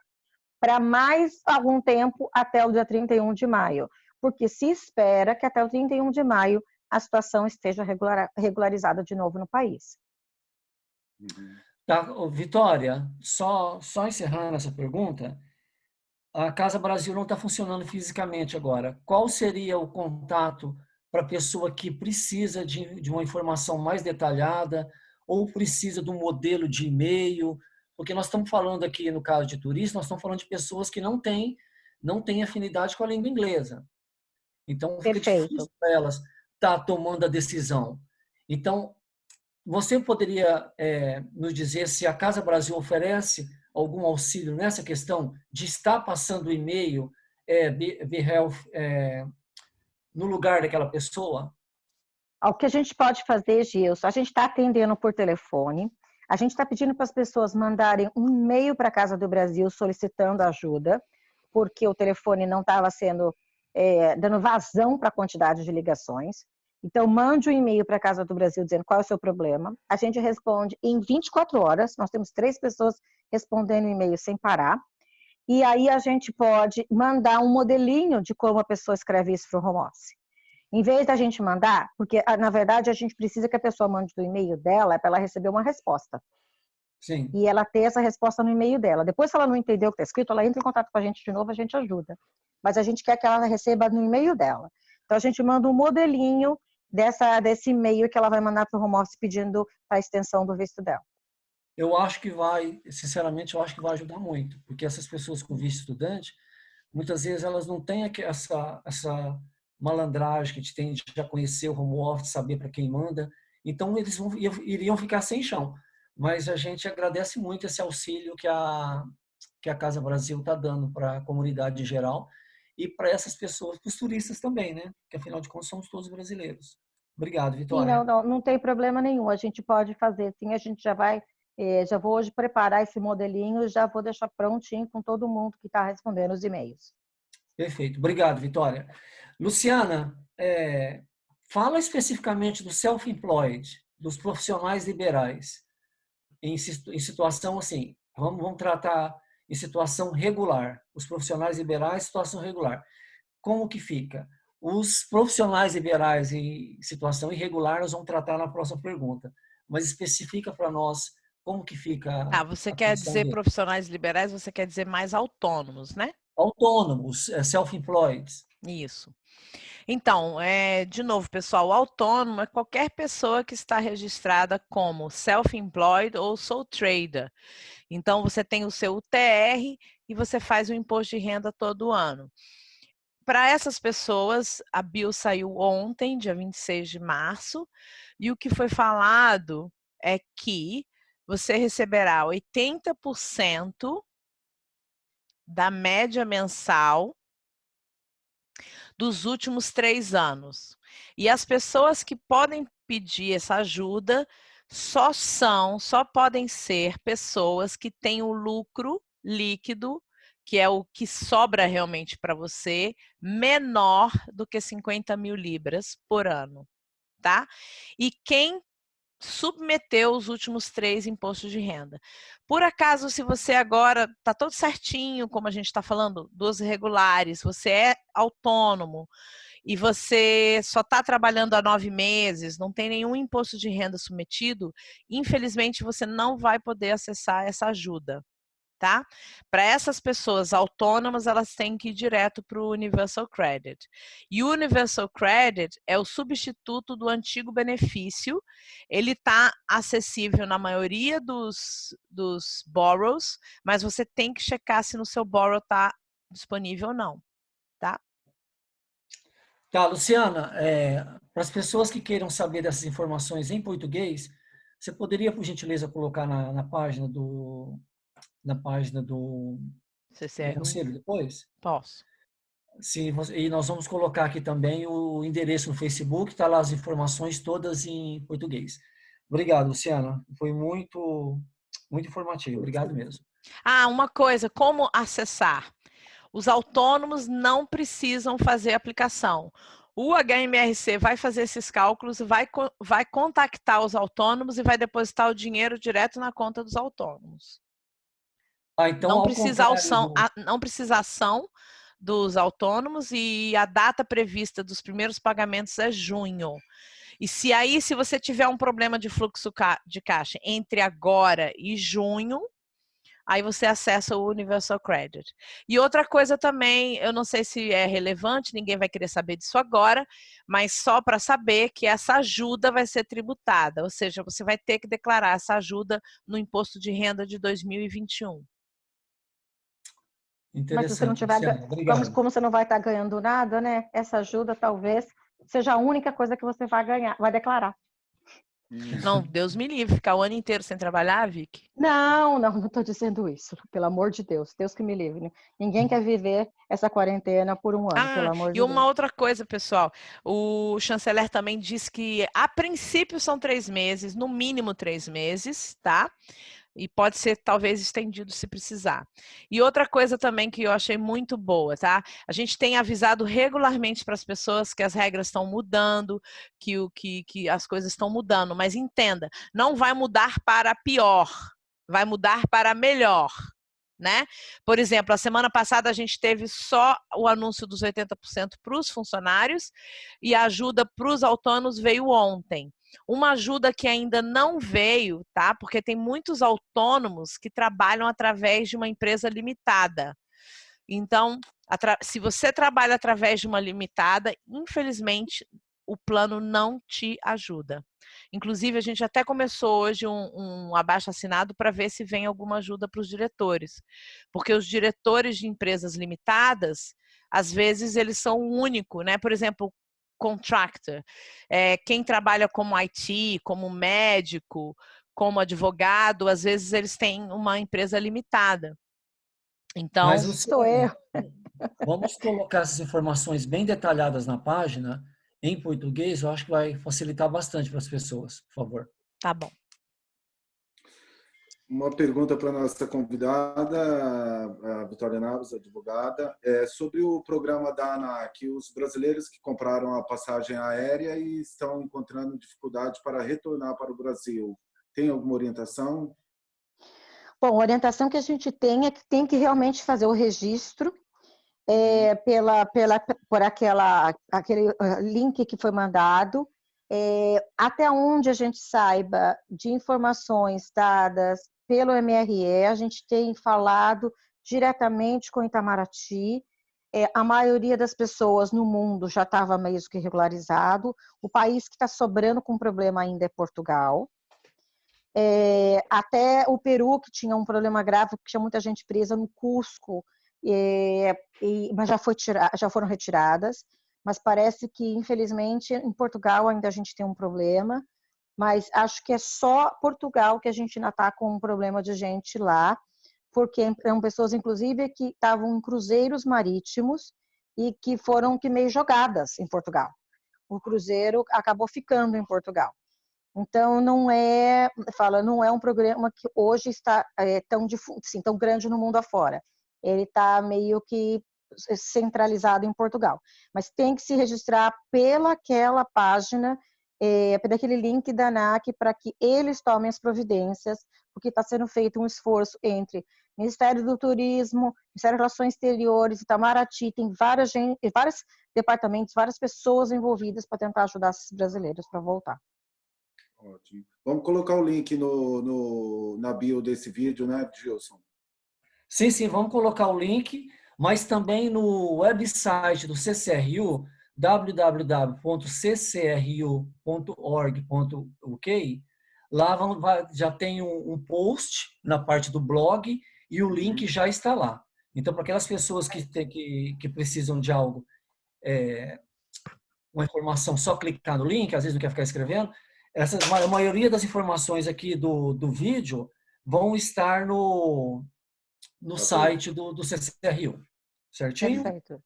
para mais algum tempo até o dia 31 de maio, porque se espera que até o 31 de maio a situação esteja regularizada de novo no país. tá, Vitória, só encerrando essa pergunta, a Casa Brasil não está funcionando fisicamente agora. Qual seria o contato para a pessoa que precisa de uma informação mais detalhada ou precisa de um modelo de e-mail? Porque nós estamos falando aqui, no caso de turistas, nós estamos falando de pessoas que não têm afinidade com a língua inglesa. Então, fica Perfeito. difícil para elas estar tomando a decisão. Então, você poderia nos dizer se a Casa Brasil oferece algum auxílio nessa questão de estar passando o e-mail BeHealth no lugar daquela pessoa? O que a gente pode fazer, Gilson, a gente está atendendo por telefone, a gente está pedindo para as pessoas mandarem um e-mail para a Casa do Brasil solicitando ajuda, porque o telefone não estava sendo dando vazão para a quantidade de ligações. Então, mande um e-mail para a Casa do Brasil dizendo qual é o seu problema. A gente responde em 24 horas, nós temos 3 pessoas respondendo o e-mail sem parar. E aí a gente pode mandar um modelinho de como a pessoa escreve isso para o home office. Em vez da gente mandar, porque na verdade a gente precisa que a pessoa mande do e-mail dela para ela receber uma resposta. Sim. E ela ter essa resposta no e-mail dela. Depois, se ela não entendeu o que está escrito, ela entra em contato com a gente de novo, a gente ajuda. Mas a gente quer que ela receba no e-mail dela. Então a gente manda um modelinho desse e-mail que ela vai mandar para o home office pedindo a extensão do visto dela. Eu acho que sinceramente, eu acho que vai ajudar muito, porque essas pessoas com visto estudante, muitas vezes elas não têm essa malandragem que a gente tem de já conhecer o home office, saber para quem manda, então eles iriam ficar sem chão. Mas a gente agradece muito esse auxílio que a Casa Brasil está dando para a comunidade em geral e para essas pessoas, para os turistas também, né? Que afinal de contas somos todos brasileiros. Obrigado, Sim, Vitória. não tem problema nenhum. A gente pode fazer, sim, a gente já vou hoje preparar esse modelinho, já vou deixar prontinho com todo mundo que está respondendo os e-mails. Perfeito. Obrigado, Vitória. Luciana, fala especificamente do self-employed, dos profissionais liberais, em situação assim, vamos tratar em situação regular, os profissionais liberais em situação regular. Como que fica? Os profissionais liberais em situação irregular nós vamos tratar na próxima pergunta, mas especifica para nós como que fica Você a quer condição dizer dele. profissionais liberais, você quer dizer mais autônomos, né? Autônomos, self-employed. Isso. Então, de novo, pessoal, autônomo é qualquer pessoa que está registrada como self-employed ou sole trader. Então, você tem o seu UTR e você faz o imposto de renda todo ano. Para essas pessoas, a Bill saiu ontem, dia 26 de março, e o que foi falado é que você receberá 80% da média mensal dos últimos 3 anos. E as pessoas que podem pedir essa ajuda só podem ser pessoas que têm o lucro líquido, que é o que sobra realmente para você, menor do que 50 mil libras por ano, tá? E quem submeteu os últimos 3 impostos de renda. Por acaso, se você agora está todo certinho, como a gente está falando, 12 regulares, você é autônomo e você só está trabalhando há 9 meses, não tem nenhum imposto de renda submetido, infelizmente você não vai poder acessar essa ajuda. Tá? Para essas pessoas autônomas, elas têm que ir direto para o Universal Credit. E o Universal Credit é o substituto do antigo benefício. Ele está acessível na maioria dos borrows, mas você tem que checar se no seu borrow está disponível ou não. Tá? Tá, Luciana, para as pessoas que queiram saber dessas informações em português, você poderia, por gentileza, colocar na página do CCRU? conselho depois? Posso. Sim, e nós vamos colocar aqui também o endereço no Facebook, está lá as informações todas em português. Obrigado, Luciana. Foi muito, muito informativo. Obrigado mesmo. Uma coisa, como acessar? Os autônomos não precisam fazer aplicação. O HMRC vai fazer esses cálculos, vai contactar os autônomos e vai depositar o dinheiro direto na conta dos autônomos. Então, não, ao precisa contrário não precisa ação dos autônomos e a data prevista dos primeiros pagamentos é junho. E se você tiver um problema de fluxo de caixa entre agora e junho, aí você acessa o Universal Credit. E outra coisa também, eu não sei se é relevante, ninguém vai querer saber disso agora, mas só para saber que essa ajuda vai ser tributada, ou seja, você vai ter que declarar essa ajuda no imposto de renda de 2021. Mas se você não tiver, como você não vai estar ganhando nada, né? Essa ajuda talvez seja a única coisa que você vai ganhar, vai declarar. Não, Deus me livre, ficar o ano inteiro sem trabalhar, Vicky? Não estou dizendo isso, pelo amor de Deus, Deus que me livre. Né? Ninguém quer viver essa quarentena por um ano, pelo amor de Deus. E uma outra coisa, pessoal, o chanceler também disse que a princípio são 3 meses, no mínimo 3 meses, tá? E pode ser talvez estendido se precisar. E outra coisa também que eu achei muito boa, tá? A gente tem avisado regularmente para as pessoas que as regras estão mudando, que as coisas estão mudando, mas entenda, não vai mudar para pior, vai mudar para melhor. Né? Por exemplo, a semana passada a gente teve só o anúncio dos 80% para os funcionários e a ajuda para os autônomos veio ontem. Uma ajuda que ainda não veio, tá? Porque tem muitos autônomos que trabalham através de uma empresa limitada. Então, se você trabalha através de uma limitada, infelizmente, o plano não te ajuda. Inclusive, a gente até começou hoje um abaixo-assinado para ver se vem alguma ajuda para os diretores. Porque os diretores de empresas limitadas, às vezes, eles são o único, né? Por exemplo, contractor, quem trabalha como IT, como médico, como advogado, às vezes eles têm uma empresa limitada. Então, mas sou eu. Vamos colocar essas informações bem detalhadas na página, em português, eu acho que vai facilitar bastante para as pessoas, por favor. Tá bom. Uma pergunta para a nossa convidada, a Vitória Naves, advogada, sobre o programa da ANAC, os brasileiros que compraram a passagem aérea e estão encontrando dificuldade para retornar para o Brasil. Tem alguma orientação? Bom, a orientação que a gente tem é que tem que realmente fazer o registro por aquele link que foi mandado, até onde a gente saiba de informações dadas pelo MRE, a gente tem falado diretamente com o Itamaraty, a maioria das pessoas no mundo já estava meio que regularizado, o país que está sobrando com problema ainda é Portugal, até o Peru, que tinha um problema grave, porque tinha muita gente presa no Cusco, mas já foram retiradas, mas parece que, infelizmente, em Portugal ainda a gente tem um problema, mas acho que é só Portugal que a gente ainda está com um problema de gente lá, porque eram pessoas, inclusive, que estavam em cruzeiros marítimos e que foram que meio jogadas em Portugal. O cruzeiro acabou ficando em Portugal. Então, não é um programa que hoje está tão grande no mundo afora. Ele está meio que centralizado em Portugal. Mas tem que se registrar pelaquela página, daquele link da ANAC, para que eles tomem as providências, porque está sendo feito um esforço entre Ministério do Turismo, Ministério das Relações Exteriores, Itamaraty, tem vários departamentos, várias pessoas envolvidas para tentar ajudar esses brasileiros para voltar. Ótimo. Vamos colocar o link na bio desse vídeo, né, Gilson? Sim, vamos colocar o link, mas também no website do CCRU, www.ccru.org.uk, lá já tem um post na parte do blog e o link já está lá. Então, para aquelas pessoas que precisam de algo, uma informação, só clicar no link, às vezes não quer ficar escrevendo, a maioria das informações aqui do vídeo vão estar no site do CCRU. Certinho? Perfeito.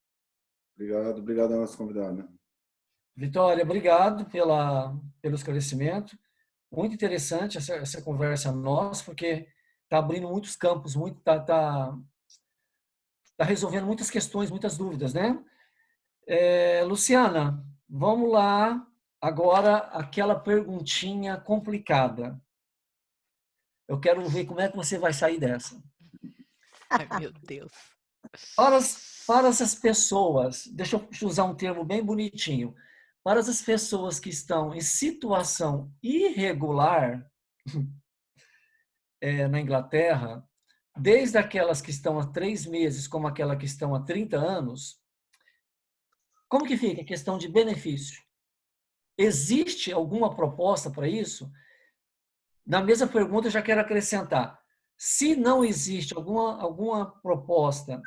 Obrigado a nossa convidada. Vitória, obrigado pelo esclarecimento. Muito interessante essa conversa nossa, porque está abrindo muitos campos, tá resolvendo muitas questões, muitas dúvidas, né? Luciana, vamos lá. Agora, aquela perguntinha complicada. Eu quero ver como é que você vai sair dessa. Ai, meu Deus. Para essas pessoas, deixa eu usar um termo bem bonitinho, para as pessoas que estão em situação irregular na Inglaterra, desde aquelas que estão há 3 meses, como aquela que estão há 30 anos, como que fica a questão de benefício? Existe alguma proposta para isso? Na mesma pergunta, eu já quero acrescentar, se não existe alguma proposta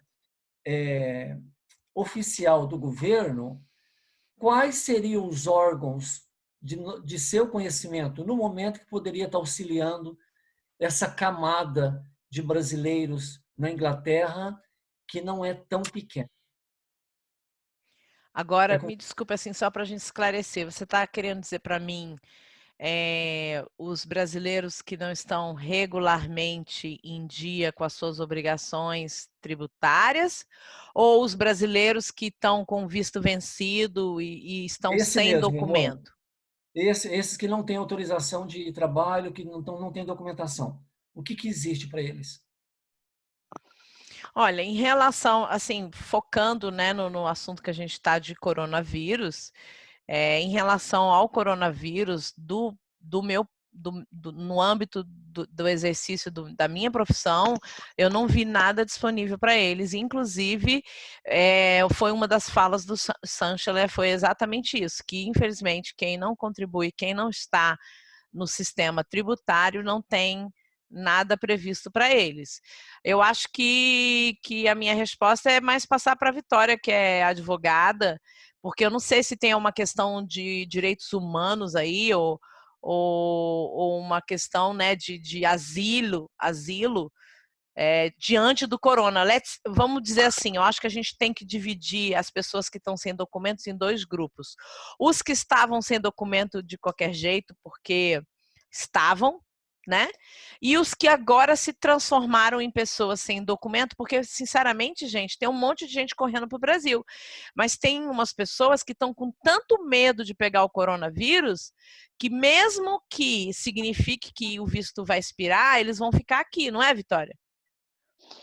oficial do governo, quais seriam os órgãos de seu conhecimento no momento que poderia estar auxiliando essa camada de brasileiros na Inglaterra que não é tão pequena? Agora, me desculpe, assim, só para a gente esclarecer, você está querendo dizer para mim os brasileiros que não estão regularmente em dia com as suas obrigações tributárias, ou os brasileiros que estão com visto vencido e estão sem mesmo, documento? Esses que não têm autorização de trabalho, que não têm documentação. O que existe para eles? Olha, em relação, assim, focando, né, no assunto que a gente está de coronavírus, em relação ao coronavírus, no âmbito do exercício da minha profissão, eu não vi nada disponível para eles. Inclusive, foi uma das falas do Sancheler, foi exatamente isso, que infelizmente quem não contribui, quem não está no sistema tributário, não tem nada previsto para eles. Eu acho que a minha resposta é mais passar para a Vitória, que é advogada, porque eu não sei se tem uma questão de direitos humanos aí, ou uma questão, né, de asilo diante do corona. Vamos dizer assim, eu acho que a gente tem que dividir as pessoas que estão sem documentos em 2 grupos. Os que estavam sem documento de qualquer jeito, porque estavam, né? E os que agora se transformaram em pessoas sem documento, porque, sinceramente, gente, tem um monte de gente correndo para o Brasil, mas tem umas pessoas que estão com tanto medo de pegar o coronavírus, que mesmo que signifique que o visto vai expirar, eles vão ficar aqui, não é, Vitória?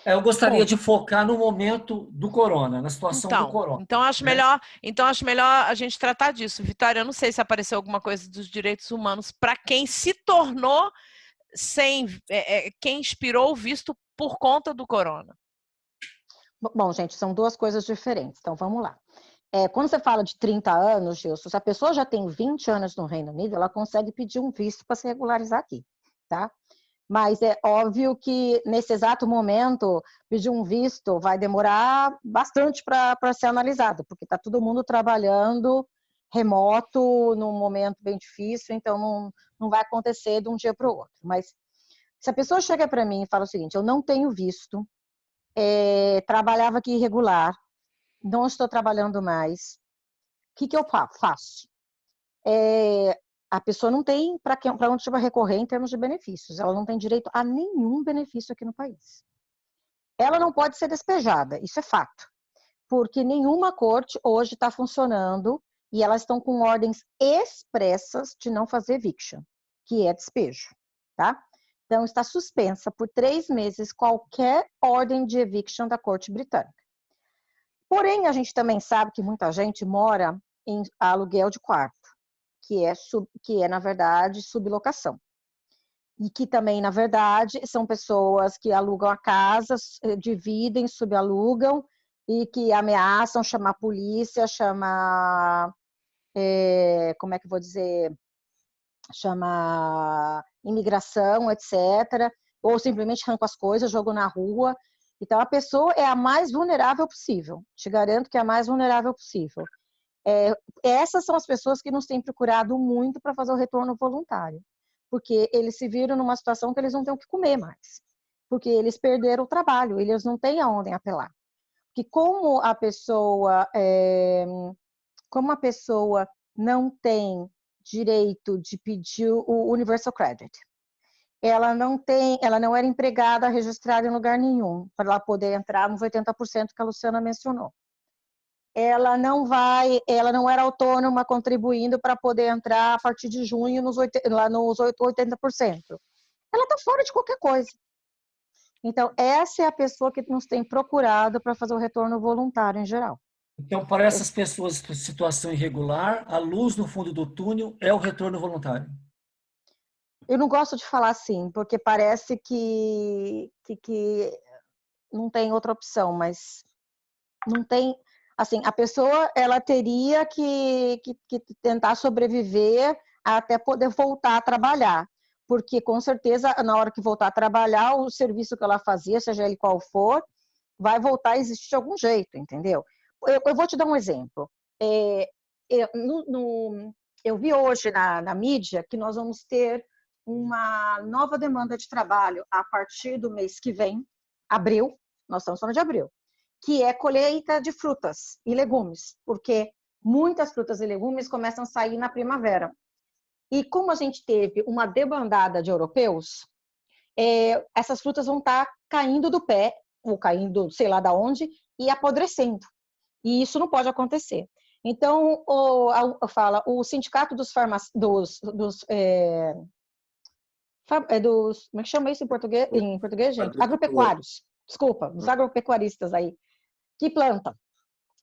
Eu gostaria de focar no momento do corona, na situação do corona. Então acho melhor a gente tratar disso. Vitória, eu não sei se apareceu alguma coisa dos direitos humanos para quem se tornou quem expirou o visto por conta do corona. Bom, gente, são 2 coisas diferentes. Então, vamos lá. Quando você fala de 30 anos, Gilson, se a pessoa já tem 20 anos no Reino Unido, ela consegue pedir um visto para se regularizar aqui, tá? Mas é óbvio que, nesse exato momento, pedir um visto vai demorar bastante para ser analisado, porque está todo mundo trabalhando remoto, num momento bem difícil, então não vai acontecer de um dia para o outro. Mas se a pessoa chega para mim e fala o seguinte, eu não tenho visto, trabalhava aqui irregular, não estou trabalhando mais, o que eu faço? A pessoa não tem para onde vai recorrer em termos de benefícios. Ela não tem direito a nenhum benefício aqui no país. Ela não pode ser despejada, isso é fato, porque nenhuma corte hoje está funcionando e elas estão com ordens expressas de não fazer eviction, que é despejo, tá? Então, está suspensa por 3 meses qualquer ordem de eviction da corte britânica. Porém, a gente também sabe que muita gente mora em aluguel de quarto, que é na verdade, sublocação. E que também, na verdade, são pessoas que alugam a casa, dividem, subalugam e que ameaçam chamar a polícia, como é que eu vou dizer, chamar imigração, etc. Ou simplesmente arrancam as coisas, jogam na rua. Então, a pessoa é a mais vulnerável possível. Te garanto que é a mais vulnerável possível. Essas são as pessoas que nos têm procurado muito para fazer o retorno voluntário. Porque eles se viram numa situação que eles não têm o que comer mais. Porque eles perderam o trabalho, eles não têm aonde apelar. Porque como a pessoa não tem direito de pedir o Universal Credit, ela não era empregada registrada em lugar nenhum para ela poder entrar nos 80% que a Luciana mencionou. Ela não era autônoma contribuindo para poder entrar a partir de junho lá nos 80%. Ela está fora de qualquer coisa. Então, essa é a pessoa que nos tem procurado para fazer o retorno voluntário em geral. Então, para essas pessoas em situação irregular, a luz no fundo do túnel é o retorno voluntário. Eu não gosto de falar assim, porque parece que não tem outra opção, mas não tem. Assim, a pessoa ela teria que tentar sobreviver até poder voltar a trabalhar, porque com certeza na hora que voltar a trabalhar, o serviço que ela fazia, seja ele qual for, vai voltar a existir de algum jeito, entendeu? Eu vou te dar um exemplo. Eu vi hoje na mídia que nós vamos ter uma nova demanda de trabalho a partir do mês que vem, abril, nós estamos falando de abril, que é colheita de frutas e legumes, porque muitas frutas e legumes começam a sair na primavera. E como a gente teve uma debandada de europeus, essas frutas vão estar caindo do pé, ou caindo sei lá da onde, e apodrecendo. E isso não pode acontecer. Então, o sindicato dos como é que chama isso em português, gente? Agropecuários. Desculpa, dos agropecuaristas aí, que plantam.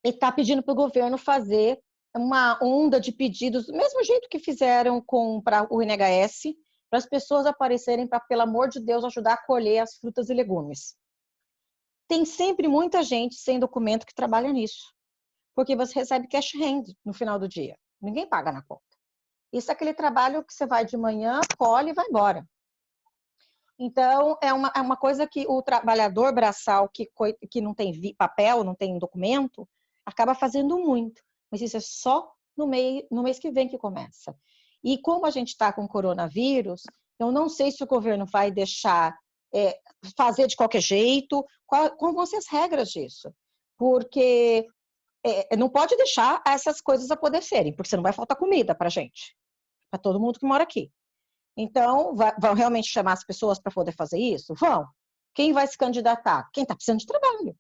E está pedindo para o governo fazer uma onda de pedidos, do mesmo jeito que fizeram para o NHS, para as pessoas aparecerem para, pelo amor de Deus, ajudar a colher as frutas e legumes. Tem sempre muita gente sem documento que trabalha nisso, porque você recebe cash hand no final do dia. Ninguém paga na conta. Isso é aquele trabalho que você vai de manhã, colhe e vai embora. Então, é uma coisa que o trabalhador braçal que não tem papel, não tem documento, acaba fazendo muito. Mas isso é só no mês que vem que começa. E como a gente está com coronavírus, eu não sei se o governo vai deixar fazer de qualquer jeito, quais vão ser as regras disso. Porque não pode deixar essas coisas acontecerem, porque senão vai faltar comida para a gente, para todo mundo que mora aqui. Então, vão realmente chamar as pessoas para poder fazer isso? Vão. Quem vai se candidatar? Quem está precisando de trabalho.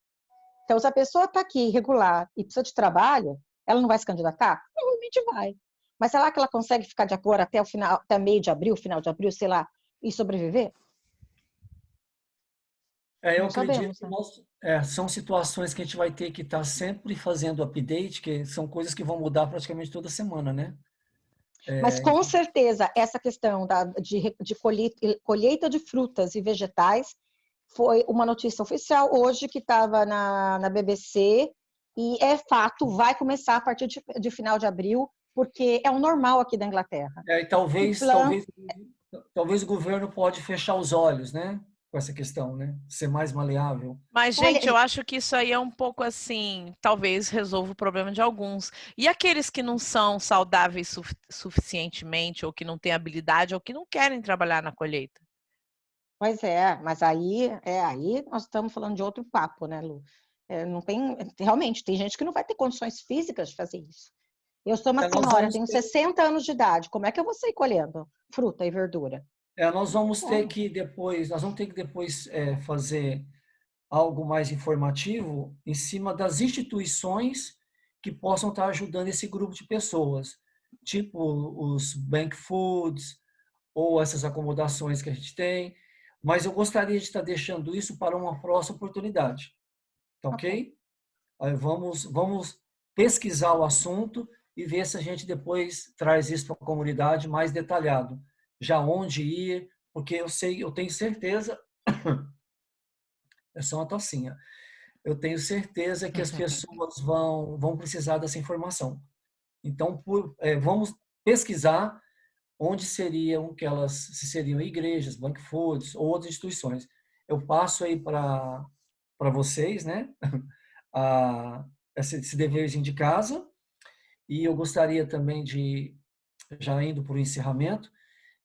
Então, se a pessoa está aqui irregular e precisa de trabalho, ela não vai se candidatar? Provavelmente vai. Mas será que ela consegue ficar de agora até o final, até meio de abril, final de abril, sei lá, e sobreviver? Eu não acredito sabemos, que né? são situações que a gente vai ter que estar sempre fazendo update, que são coisas que vão mudar praticamente toda semana, né? Mas com certeza essa questão de colheita de frutas e vegetais foi uma notícia oficial hoje que estava na BBC e é fato, vai começar a partir de final de abril, porque é o normal aqui da Inglaterra. E talvez o governo pode fechar os olhos, né? Com essa questão, né? Ser mais maleável. Mas, Olha, gente, eu acho que isso aí é um pouco assim, talvez resolva o problema de alguns. E aqueles que não são saudáveis suficientemente, ou que não têm habilidade, ou que não querem trabalhar na colheita? Pois é, mas aí nós estamos falando de outro papo, né, Lu? Não tem, realmente, tem gente que não vai ter condições físicas de fazer isso. Eu sou uma Nós senhora, vamos tenho ter, 60 anos de idade. Como é que eu vou sair colhendo fruta e verdura? nós vamos ter Como? que depois, fazer algo mais informativo em cima das instituições que possam estar ajudando esse grupo de pessoas, tipo os bank foods ou essas acomodações que a gente tem. Mas eu gostaria de estar deixando isso para uma próxima oportunidade, tá Ok. ok? Aí vamos pesquisar o assunto e ver se a gente depois traz isso para a comunidade mais detalhado. Já onde ir, porque eu tenho certeza, é só uma tocinha, eu tenho certeza que as pessoas vão precisar dessa informação. Então, vamos pesquisar onde seriam se seriam igrejas, bank foods ou outras instituições. Eu passo aí para vocês, né, esse deverzinho de casa, e eu gostaria também de, já indo para o encerramento,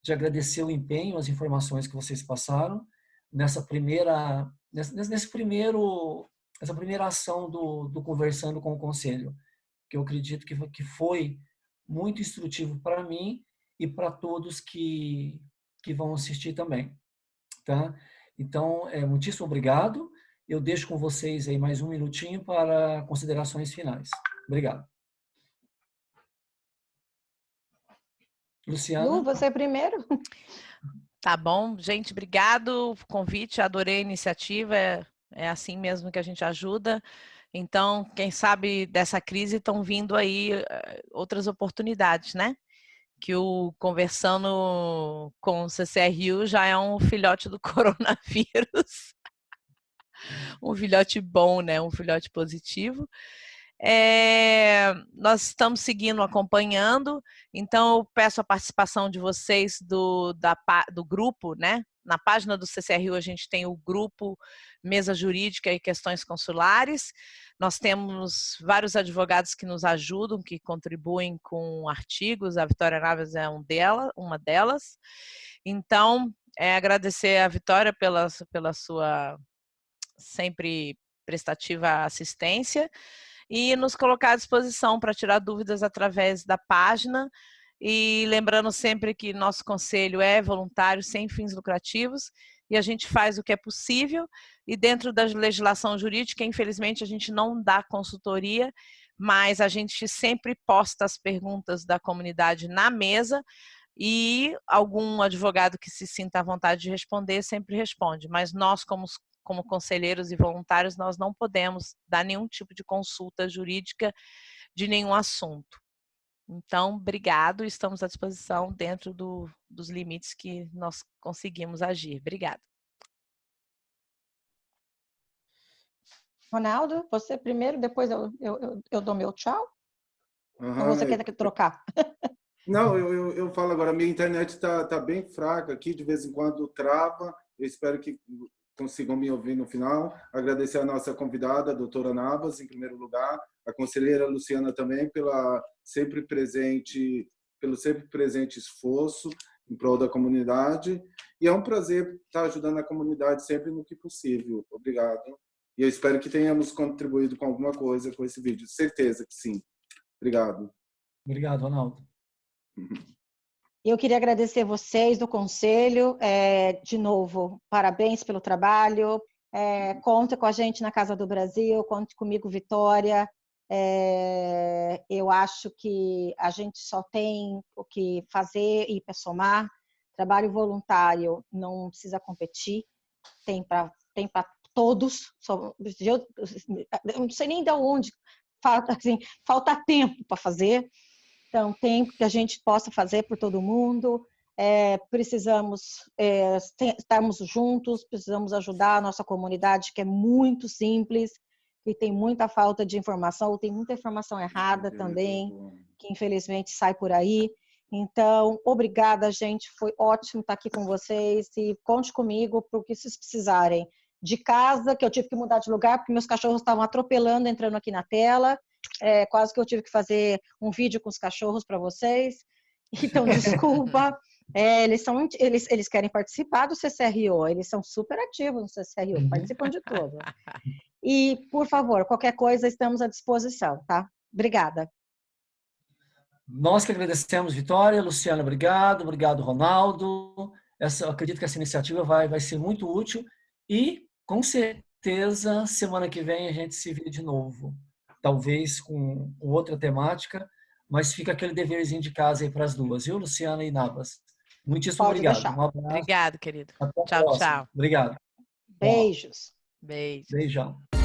de agradecer o empenho, as informações que vocês passaram nessa primeira ação do Conversando com o Conselho, que eu acredito que foi muito instrutivo para mim e para todos que vão assistir também, tá? Então, muitíssimo obrigado. Eu deixo com vocês aí mais um minutinho para considerações finais. Obrigado. Lu, Luciana? você primeiro? Tá bom, gente, obrigado pelo convite, adorei a iniciativa, é assim mesmo que a gente ajuda. Então, quem sabe dessa crise estão vindo aí outras oportunidades, né? Que o Conversando com o CCRU já é um filhote do coronavírus, um filhote bom, né? Um filhote positivo. Nós estamos seguindo, acompanhando, então eu peço a participação de vocês do grupo, né? Na página do CCRU a gente tem o grupo Mesa Jurídica e Questões Consulares. Nós temos vários advogados que nos ajudam, que contribuem com artigos. A Vitória Naves é uma delas. Então, agradecer a Vitória pela sua sempre prestativa assistência e nos colocar à disposição para tirar dúvidas através da página. E lembrando sempre que nosso conselho é voluntário, sem fins lucrativos, e a gente faz o que é possível, e dentro da legislação jurídica, infelizmente, a gente não dá consultoria, mas a gente sempre posta as perguntas da comunidade na mesa, e algum advogado que se sinta à vontade de responder sempre responde, mas nós, como conselheiros e voluntários, nós não podemos dar nenhum tipo de consulta jurídica de nenhum assunto. Então, obrigado, estamos à disposição dentro dos limites que nós conseguimos agir. Obrigada. Ronaldo, você primeiro, depois eu dou meu tchau? Ou Aham, você quer trocar? Não, eu falo agora, minha internet está bem fraca aqui, de vez em quando trava. Eu espero que consigam me ouvir no final. Agradecer a nossa convidada, a doutora Navas, em primeiro lugar, a conselheira Luciana também, pelo sempre presente esforço em prol da comunidade. E é um prazer estar ajudando a comunidade sempre no que possível. Obrigado. E eu espero que tenhamos contribuído com alguma coisa com esse vídeo. Certeza que sim. Obrigado. Obrigado, Ronaldo. Eu queria agradecer vocês do Conselho. De novo, parabéns pelo trabalho. Conta com a gente na Casa do Brasil, conte comigo, Vitória. Eu acho que a gente só tem o que fazer e somar. Trabalho voluntário não precisa competir, tem para todos. Eu não sei nem de onde falta tempo para fazer. Então, tem que a gente possa fazer por todo mundo. Precisamos estarmos juntos, precisamos ajudar a nossa comunidade, que é muito simples, que tem muita falta de informação, ou tem muita informação errada também, que infelizmente sai por aí. Então, obrigada, gente. Foi ótimo estar aqui com vocês e conte comigo para o que vocês precisarem. De casa, que eu tive que mudar de lugar, porque meus cachorros estavam atropelando, entrando aqui na tela. Quase que eu tive que fazer um vídeo com os cachorros para vocês. Então, desculpa. Eles querem participar do CCRO, eles são super ativos no CCRO, participam de tudo. E, por favor, qualquer coisa, estamos à disposição, tá? Obrigada. Nós que agradecemos, Vitória. Luciana, obrigado. Obrigado, Ronaldo. Eu acredito que essa iniciativa vai ser muito útil e, com certeza, semana que vem a gente se vê de novo. Talvez com outra temática, mas fica aquele deverzinho de casa aí para as duas, viu, Luciana e Navas? Muitíssimo Pode obrigado. deixar. Um abraço. Obrigado, querido. Até a Tchau, próxima. tchau. Obrigado. Beijos. Beijo. Beijão.